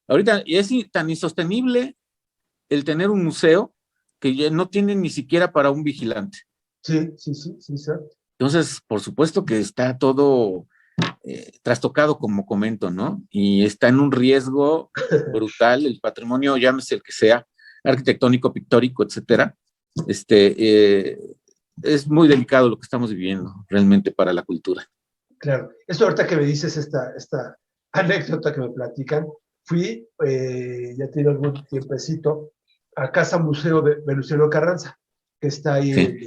Ahorita es tan insostenible el tener un museo que ya no tiene ni siquiera para un vigilante. Sí, exacto. Entonces, por supuesto que está todo trastocado, como comento, ¿no? Y está en un riesgo brutal el patrimonio, llámese el que sea, arquitectónico, pictórico, etcétera. Es muy delicado lo que estamos viviendo realmente para la cultura. Claro. Esto ahorita que me dices esta anécdota que me platican, fui, ya tiene algún tiempecito, a Casa Museo de Venustiano Carranza, que está ahí en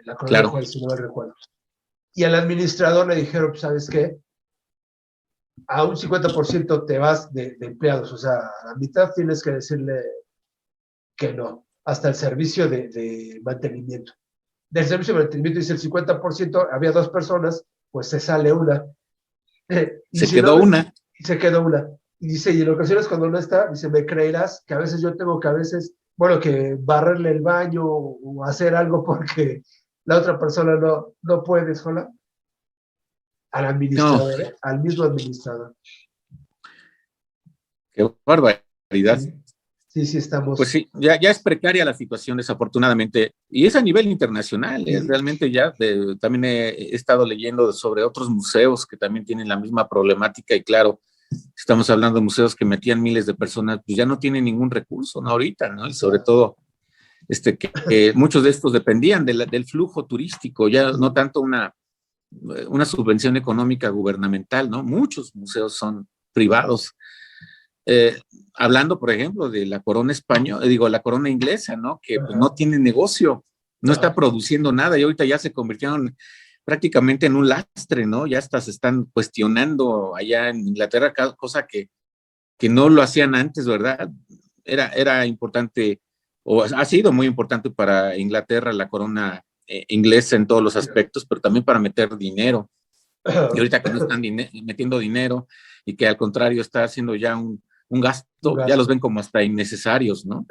la Colonia Juárez, si no me recuerdo. Y al administrador le dijeron, pues, ¿sabes qué? A un 50% te vas de empleados, o sea, a la mitad tienes que decirle que no, hasta el servicio de mantenimiento. Del servicio de mantenimiento dice el 50%, había 2 personas, pues se sale una. Se quedó una. Se quedó una. Y dice, y en ocasiones cuando no está, dice, me creerás que a veces yo tengo que barrerle el baño o hacer algo porque la otra persona no puede sola. Al administrador, al mismo administrador. Qué barbaridad. Sí, sí, Pues estamos. sí, ya es precaria la situación, desafortunadamente, y es a nivel internacional. Y, Realmente también he estado leyendo sobre otros museos que también tienen la misma problemática, y claro, estamos hablando de museos que metían miles de personas, pues ya no tienen ningún recurso, ¿no? Ahorita, ¿no? Y sobre exacto. todo, que muchos de estos dependían del flujo turístico, ya no Sí. tanto una subvención económica gubernamental, ¿no? Muchos museos son privados. Eh, Hablando, por ejemplo, de la corona española, digo, la corona inglesa, ¿no? Que pues Ajá, no tiene negocio, no está ajá. produciendo nada, y ahorita ya se convirtieron prácticamente en un lastre, ¿no? Ya hasta se están cuestionando allá en Inglaterra, cosa que no lo hacían antes, ¿verdad? Era importante, o ha sido muy importante para Inglaterra la corona inglesa en todos los aspectos, pero también para meter dinero. Y ahorita que no están metiendo dinero, y que al contrario está haciendo ya un Un gasto, ya los gasto. ven como hasta innecesarios, ¿no?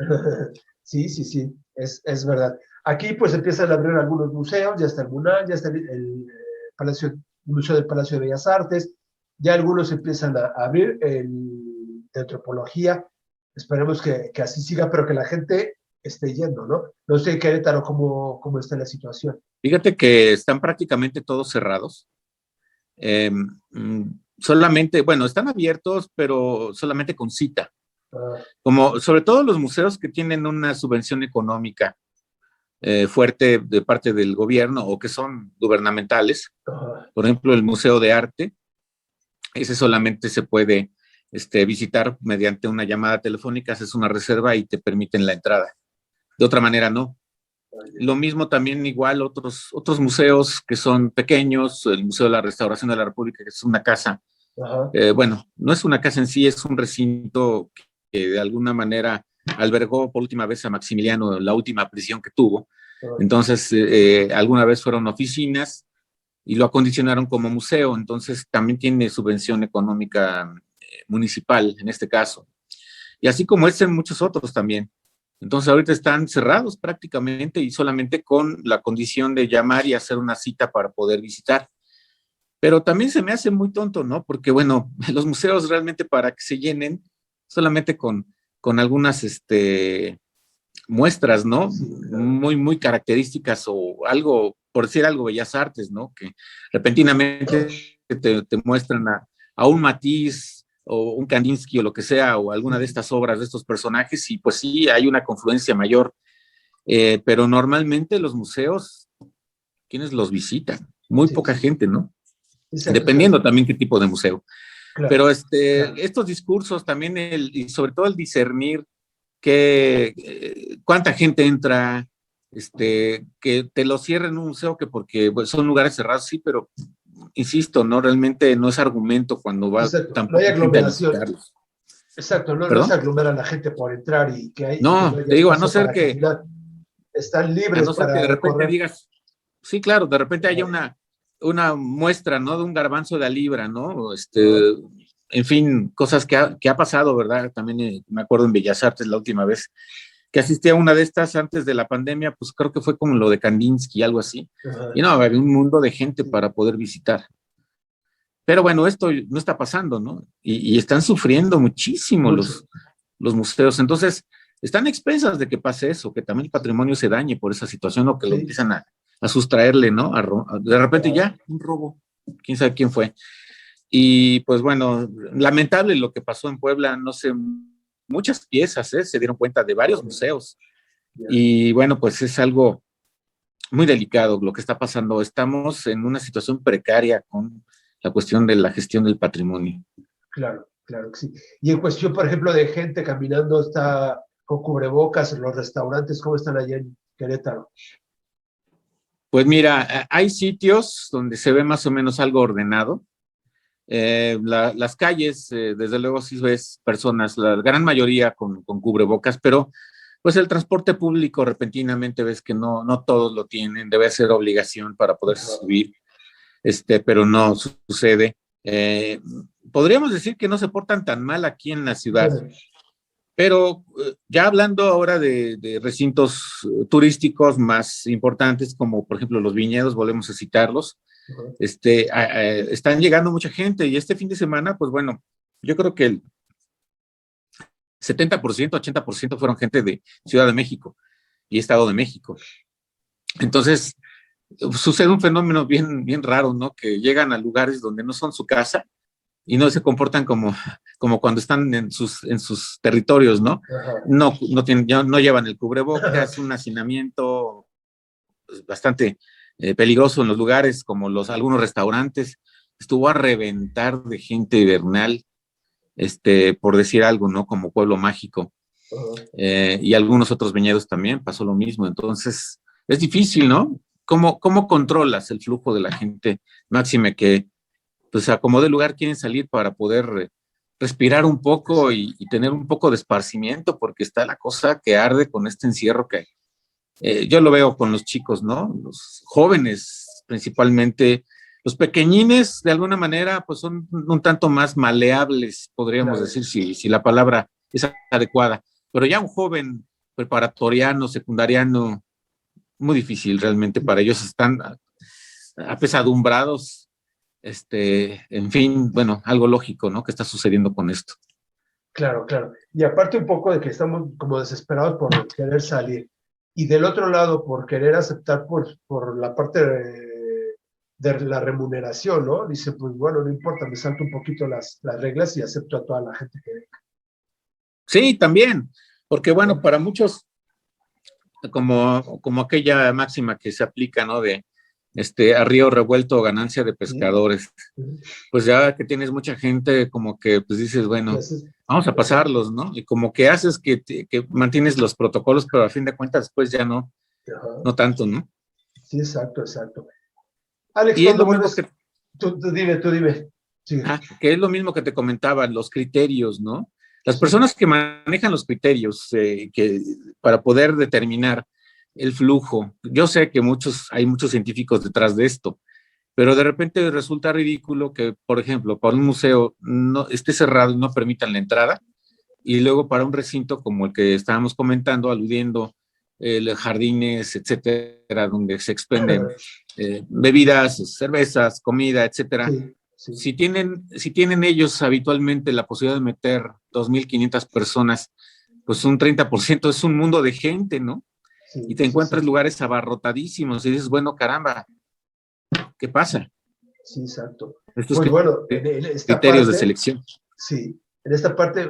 Sí, sí, sí, es verdad. Aquí pues empiezan a abrir algunos museos, ya está el MUNAL, ya está Palacio, el Museo del Palacio de Bellas Artes, ya algunos empiezan a abrir el de antropología. Esperemos que así siga, pero que la gente esté yendo, ¿no? No sé, Querétaro, cómo está la situación. Fíjate que están prácticamente todos cerrados. Eh, Solamente, bueno, están abiertos, pero solamente con cita. Ah, Como sobre todo los museos que tienen una subvención económica fuerte de parte del gobierno o que son gubernamentales. ajá, Por ejemplo, el Museo de Arte, ese solamente se puede visitar mediante una llamada telefónica, haces una reserva y te permiten la entrada. De otra manera, no. Lo mismo también igual otros museos que son pequeños, el Museo de la Restauración de la República, que es una casa, ajá, bueno, no es una casa en sí, es un recinto que de alguna manera albergó por última vez a Maximiliano, la última prisión que tuvo. ajá, Entonces, alguna vez fueron oficinas y lo acondicionaron como museo, entonces también tiene subvención económica municipal en este caso. Y así como este, en muchos otros también. Entonces ahorita están cerrados prácticamente y solamente con la condición de llamar y hacer una cita para poder visitar. Pero también se me hace muy tonto, ¿no? Porque bueno, los museos realmente para que se llenen, solamente con algunas muestras, ¿no? sí, claro. Muy características o algo, por decir algo, bellas artes, ¿no? Que repentinamente te muestran a un Matisse o un Kandinsky o lo que sea, o alguna de Sí, estas obras de estos personajes, y pues sí, hay una confluencia mayor. Pero normalmente los museos, ¿quiénes los visitan? Muy sí, poca sí, gente, ¿no? exacto, Dependiendo también qué tipo de museo. claro, Pero claro. estos discursos también, y sobre todo el discernir cuánta gente entra, que te lo cierren un museo, que porque pues, son lugares cerrados, sí, pero insisto, no, realmente no es argumento cuando va Exacto, tan no hay poca gente a aglomeración. visitarlos. Exacto, no se ¿Perdón? aglomera la gente por entrar y que no No, haya te digo, espacio para caminar. Están a libres no ser que para de repente recorrer. digas, sí, claro, de repente haya Ajá, una muestra, ¿no? De un garbanzo de a libra, ¿no? ajá, En fin, cosas que ha pasado, ¿verdad? También me acuerdo en Bellas Artes la última vez que asistí a una de estas antes de la pandemia, pues creo que fue como lo de Kandinsky, algo así. Y ajá, no, había un mundo de gente sí, para poder visitar. Pero bueno, esto no está pasando, ¿no? Y están sufriendo muchísimo mucho. los museos. Entonces, están expensas de que pase eso, que también el patrimonio se dañe por esa situación o que lo Sí, empiezan a sustraerle, ¿no? De repente claro, ya, un robo. ¿Quién sabe quién fue? Y pues bueno, lamentable lo que pasó en Puebla, no sé, muchas piezas, ¿eh? Se dieron cuenta de varios órale, museos. ya, Y bueno, pues es algo muy delicado lo que está pasando. Estamos en una situación precaria con la cuestión de la gestión del patrimonio. claro, claro que sí. Y en cuestión, por ejemplo, de gente caminando, está con cubrebocas en los restaurantes, ¿cómo están allá en Querétaro? Pues mira, hay sitios donde se ve más o menos algo ordenado. Las calles, desde luego, sí ves personas, la gran mayoría con cubrebocas, pero pues el transporte público repentinamente ves que no todos lo tienen, debe ser obligación para poderse Ajá, subir, pero no sucede. Eh, Podríamos decir que no se portan tan mal aquí en la ciudad. Pero ya hablando ahora de recintos turísticos más importantes, como por ejemplo los viñedos, volvemos a citarlos, ajá, están llegando mucha gente, y este fin de semana, pues bueno, yo creo que 70%, 80% fueron gente de Ciudad de México y Estado de México. Entonces, sucede un fenómeno bien, bien raro, ¿no? Que llegan a lugares donde no son su casa y no se comportan como cuando están en sus territorios, ¿no? Ajá. No llevan el cubrebocas, un hacinamiento pues, bastante peligroso en los lugares, como algunos restaurantes. Estuvo a reventar de gente Bernal, por decir algo, ¿no? Como Pueblo Mágico. Ajá. Y algunos otros viñedos también pasó lo mismo. Entonces, es difícil, ¿no? ¿Cómo controlas el flujo de la gente? Máxime que, pues, a como de lugar quieren salir para poder respirar un poco y tener un poco de esparcimiento, porque está la cosa que arde con este encierro que yo lo veo con los chicos, ¿no? Los jóvenes, principalmente, los pequeñines, de alguna manera, pues son un tanto más maleables, podríamos Claro. decir, si la palabra es adecuada. Pero ya un joven preparatoriano, secundariano, muy difícil realmente para ellos, están apesadumbrados, en fin, bueno, algo lógico, ¿no? ¿Qué está sucediendo con esto? Claro, claro. Y aparte un poco de que estamos como desesperados por querer salir. Y del otro lado, por querer aceptar por la parte de la remuneración, ¿no? Dice, pues bueno, no importa, me salto un poquito las reglas y acepto a toda la gente que venga. Sí, también, porque bueno, para muchos, como aquella máxima que se aplica, ¿no? De a río revuelto, ganancia de pescadores. Sí. Pues ya que tienes mucha gente, como que pues dices, bueno, vamos a pasarlos, ¿no? Y como que haces que mantienes los protocolos, pero a fin de cuentas después ya no tanto, ¿no? Sí, exacto, exacto. Alex, Y es cuando lo mismo vuelves, tú dime. Sí. que es lo mismo que te comentaba, los criterios, ¿no? Las Sí. personas que manejan los criterios para poder determinar el flujo, yo sé que hay muchos científicos detrás de esto, pero de repente resulta ridículo que, por ejemplo, para un museo no esté cerrado y no permitan la entrada, y luego para un recinto como el que estábamos comentando, aludiendo, los jardines, etcétera, donde se expenden bebidas, cervezas, comida, etcétera. Sí, sí. Si tienen ellos habitualmente la posibilidad de meter 2.500 personas, pues un 30% es un mundo de gente, ¿no? Sí, Y te sí, encuentras exacto. lugares abarrotadísimos y dices, bueno, caramba, ¿qué pasa? Sí, exacto. Estos Pues bueno, en esta criterios de parte, selección. sí, en esta parte,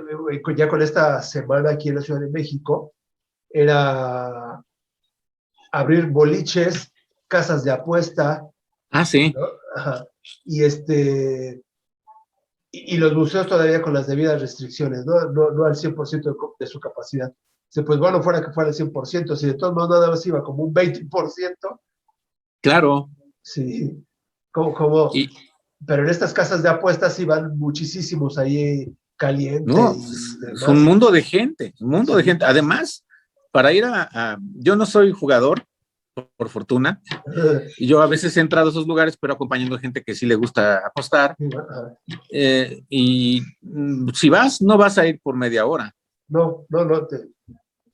ya con esta semana aquí en la Ciudad de México, era abrir boliches, casas de apuesta, Ah, sí, ¿no? Ajá. Y, y los museos todavía con las debidas restricciones, no al 100% de su capacidad. Pues bueno, fuera que fuera el 100%, si de todos modos nada más iba como un 20%, claro. sí, como, Y pero en estas casas de apuestas iban muchísimos ahí caliente no, y es un demás. mundo de gente, un mundo de Sí. gente. Además, para ir yo no soy jugador, por fortuna, y yo a veces he entrado a esos lugares, pero acompañando gente que sí le gusta apostar. Si vas, no vas a ir por media hora, No,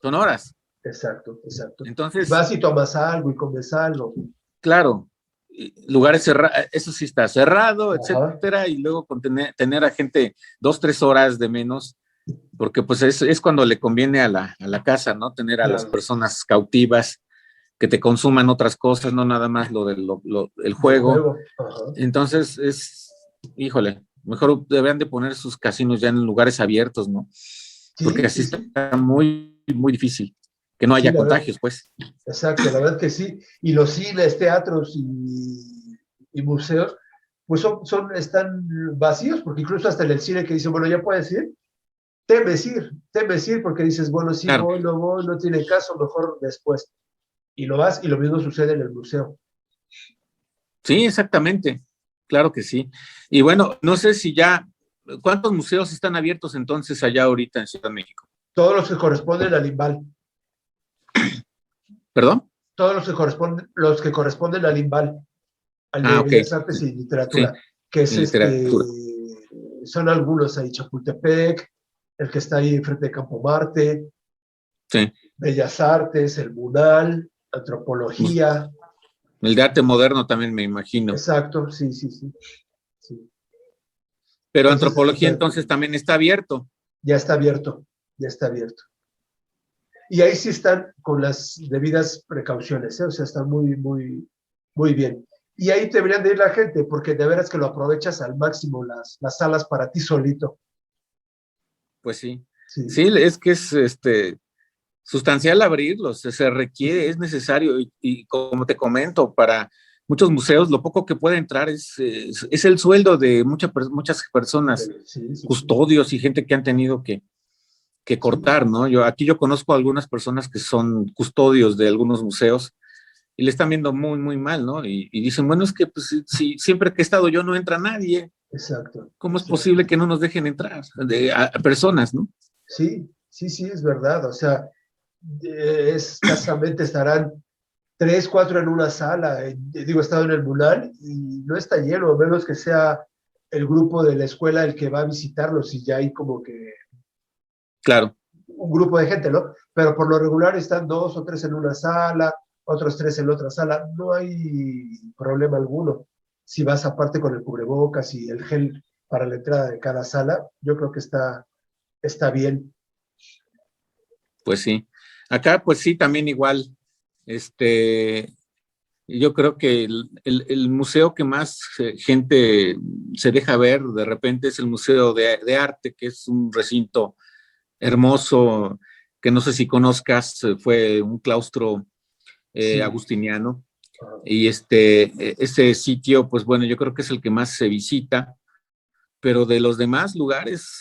son horas. exacto. Y Entonces, vas y tomas algo y comes algo. claro, lugares cerrados, eso sí está cerrado, Ajá. etcétera, y luego tener a gente 2, 3 horas de menos, porque pues es cuando le conviene a la casa, ¿no? Tener a las Claro. personas cautivas que te consuman otras cosas, no nada más el Del juego. juego. Ajá. Entonces híjole, mejor deberían de poner sus casinos ya en lugares abiertos, ¿no? Porque Sí, así sí, está sí. muy, muy difícil que no Sí, haya la verdad. contagios, pues. Exacto, la verdad que sí. Y los cines, teatros y museos, pues están vacíos, porque incluso hasta en el cine que dice, bueno, ya puedes ir, temes ir, porque dices, bueno, sí Claro, voy, no tiene caso, mejor después. Y lo vas, y lo mismo sucede en el museo. sí, exactamente, claro que sí. Y bueno, no sé si ¿cuántos museos están abiertos entonces allá ahorita en Ciudad de México? Todos los que corresponden al IMBAL, ¿Perdón? todos los que corresponden al IMBAL, al Ah, de ok, Bellas Artes y sí, Literatura, que es en literatura. son algunos ahí, Chapultepec, el que está ahí enfrente de Campo Marte, Sí, Bellas Artes, el Munal, pues, Antropología. el de arte moderno también me imagino. Exacto, sí. Pero Entonces, antropología entonces también está abierto. ya está abierto. ya está abierto. Y ahí sí están con las debidas precauciones, ¿eh? O sea, están muy bien. Y ahí deberían de ir la gente, porque de veras que lo aprovechas al máximo las salas para ti solito. Pues sí. Sí, Sí, es que es sustancial abrirlos, se requiere, es necesario, y como te comento, para muchos museos lo poco que puede entrar es el sueldo de muchas personas, sí. custodios y gente que han tenido que cortar, ¿no? Aquí yo conozco a algunas personas que son custodios de algunos museos y le están viendo muy mal, ¿no? Y dicen, bueno, es que pues, si siempre que he estado yo no entra nadie, Exacto. ¿cómo es posible que no nos dejen entrar a personas, ¿no? Sí, es verdad. O sea, escasamente estarán 3, 4 en una sala. Digo, he estado en el Mural y no está lleno, a menos que sea el grupo de la escuela el que va a visitarlos y ya hay como que Claro. un grupo de gente, ¿no? Pero por lo regular están 2 o 3 en una sala, otros 3 en otra sala. No hay problema alguno. Si vas aparte con el cubrebocas y el gel para la entrada de cada sala, yo creo que está bien. Pues sí. Acá, pues sí, también igual. Yo creo que el museo que más gente se deja ver de repente es el Museo de Arte, que es un recinto hermoso, que no sé si conozcas, fue un claustro Sí. agustiniano. Y ese sitio, pues bueno, yo creo que es el que más se visita, pero de los demás lugares,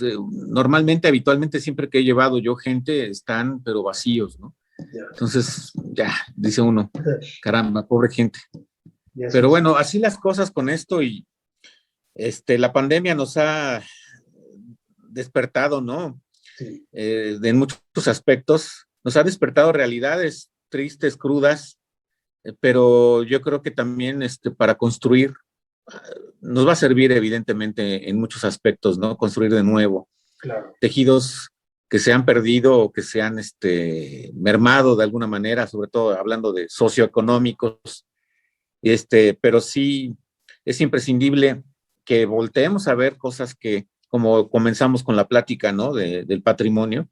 normalmente, habitualmente, siempre que he llevado yo gente, están pero vacíos, ¿no? Ya. Entonces, ya, dice uno, caramba, pobre gente. Ya Pero sí. bueno, así las cosas con esto y la pandemia nos ha despertado, ¿no? Sí. En muchos aspectos, nos ha despertado realidades tristes, crudas, pero yo creo que también para construir nos va a servir evidentemente en muchos aspectos, ¿no? Construir de nuevo Claro. tejidos que se han perdido o que se han mermado de alguna manera, sobre todo hablando de socioeconómicos, pero sí es imprescindible que volteemos a ver cosas que, como comenzamos con la plática, ¿no? Del patrimonio,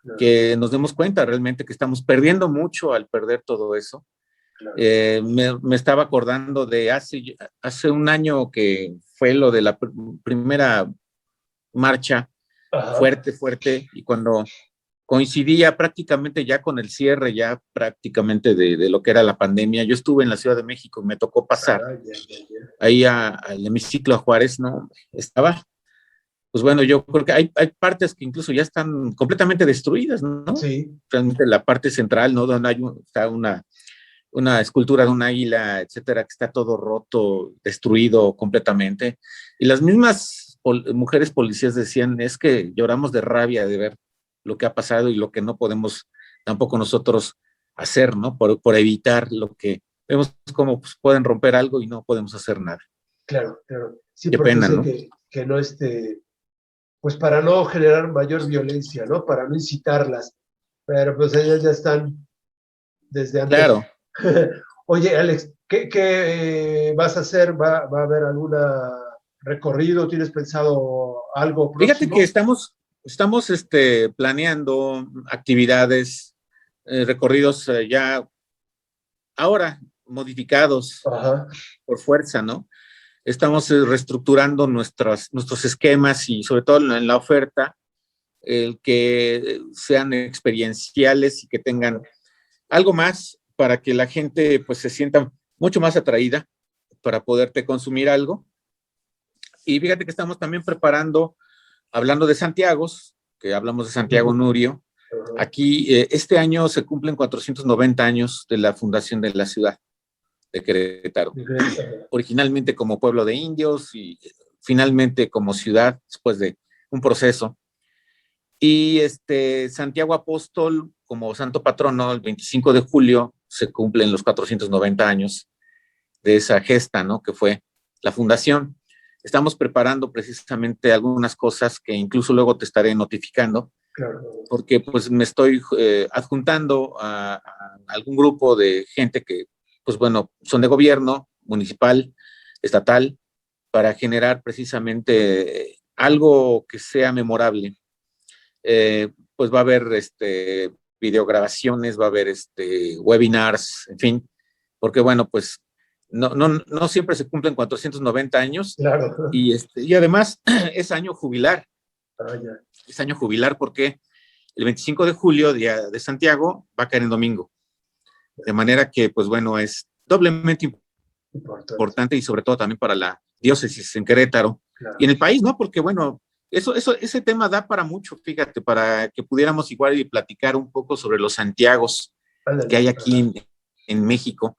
Claro. que nos demos cuenta realmente que estamos perdiendo mucho al perder todo eso. Claro. Me estaba acordando de hace un año que fue lo de la primera marcha Ajá. fuerte, y cuando coincidía prácticamente ya con el cierre, ya prácticamente de lo que era la pandemia, yo estuve en la Ciudad de México y me tocó pasar Ya. ahí al hemiciclo a Juárez, ¿no? Estaba, pues bueno, yo creo que hay partes que incluso ya están completamente destruidas, ¿no? Sí. Realmente la parte central, ¿no? Donde está una escultura de un águila, etcétera, que está todo roto, destruido completamente. Y las mismas mujeres policías decían, es que lloramos de rabia de ver lo que ha pasado y lo que no podemos tampoco nosotros hacer, ¿no? Por evitar lo que vemos como pues, pueden romper algo y no podemos hacer nada. Claro. Sí, Qué porque pena, dice ¿no? que no pues para no generar mayor violencia, ¿no? Para no incitarlas. Pero pues ellas ya están desde antes. Claro. Oye, Alex, ¿qué vas a hacer? ¿Va a haber algún recorrido? ¿Tienes pensado algo Fíjate que próximo? estamos planeando actividades, recorridos ya ahora modificados Ajá. por fuerza, ¿no? Estamos reestructurando nuestros esquemas y sobre todo en la oferta, el que sean experienciales y que tengan algo más para que la gente pues se sienta mucho más atraída para poderte consumir algo. Y fíjate que estamos también preparando, hablando de Santiago, que hablamos de Santiago Nurio, aquí este año se cumplen 490 años de la fundación de la ciudad de Querétaro, originalmente como pueblo de indios y finalmente como ciudad después de un proceso. Y Santiago Apóstol como santo patrono, el 25 de julio se cumplen los 490 años de esa gesta, ¿no? Que fue la fundación. Estamos preparando precisamente algunas cosas que incluso luego te estaré notificando, Claro. porque pues me estoy adjuntando a algún grupo de gente que, pues bueno, son de gobierno municipal, estatal, para generar precisamente algo que sea memorable. pues va a haber videograbaciones, va a haber webinars, en fin, porque bueno, pues no siempre se cumplen 490 años Claro. y además es año jubilar. Ya. Es año jubilar porque el 25 de julio, Día de Santiago, va a caer en domingo. De manera que, pues bueno, es doblemente importante y sobre todo también para la diócesis en Querétaro Claro. Y en el país, ¿no? Porque bueno, ese tema da para mucho, fíjate, para que pudiéramos igual y platicar un poco sobre los Santiagos que hay aquí en México.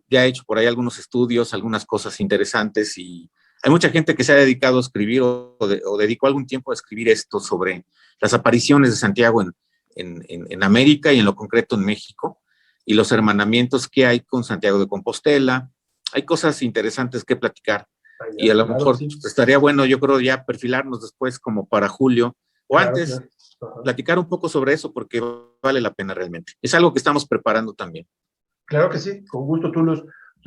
Ya he hecho por ahí algunos estudios, algunas cosas interesantes y hay mucha gente que se ha dedicado a escribir o dedicó algún tiempo a escribir esto sobre las apariciones de Santiago en América y en lo concreto en México y los hermanamientos que hay con Santiago de Compostela. Hay cosas interesantes que platicar y a lo mejor sí, estaría bueno, yo creo, ya perfilarnos después como para julio o antes, platicar un poco sobre eso porque vale la pena realmente. Es algo que estamos preparando también. Claro que sí, con gusto tú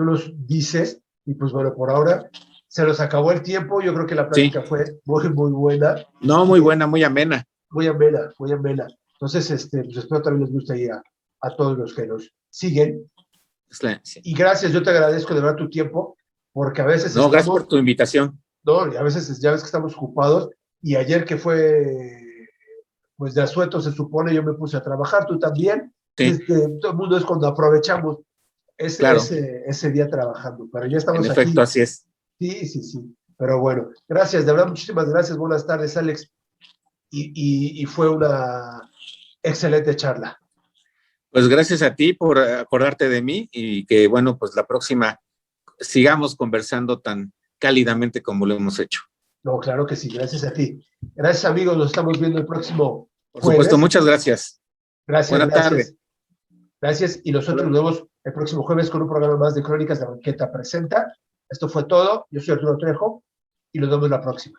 los dices y pues bueno, por ahora se nos acabó el tiempo, yo creo que la plática fue muy, muy buena. No, muy buena, muy amena. Muy amena, muy amena. Entonces, pues espero también les guste ahí a todos los que nos siguen. Sí. Y gracias, yo te agradezco de verdad tu tiempo, porque a veces no, gracias por tu invitación. No, y a veces ya ves que estamos ocupados, y ayer que fue, pues de asueto se supone, yo me puse a trabajar, tú también. Sí. Todo el mundo es cuando aprovechamos ese día trabajando, pero ya estamos aquí. En efecto, aquí. así es. Sí. Pero bueno, gracias, de verdad, muchísimas gracias. Buenas tardes, Alex. Y fue una excelente charla. Pues gracias a ti por acordarte de mí y que, bueno, pues la próxima sigamos conversando tan cálidamente como lo hemos hecho. No, claro que sí, gracias a ti. Gracias, amigos, nos estamos viendo el próximo Por supuesto, muchas gracias. Gracias. Buenas tardes. Gracias, y nosotros nos vemos el próximo jueves con un programa más de Crónicas de Banqueta Presenta. Esto fue todo, yo soy Arturo Trejo y nos vemos la próxima.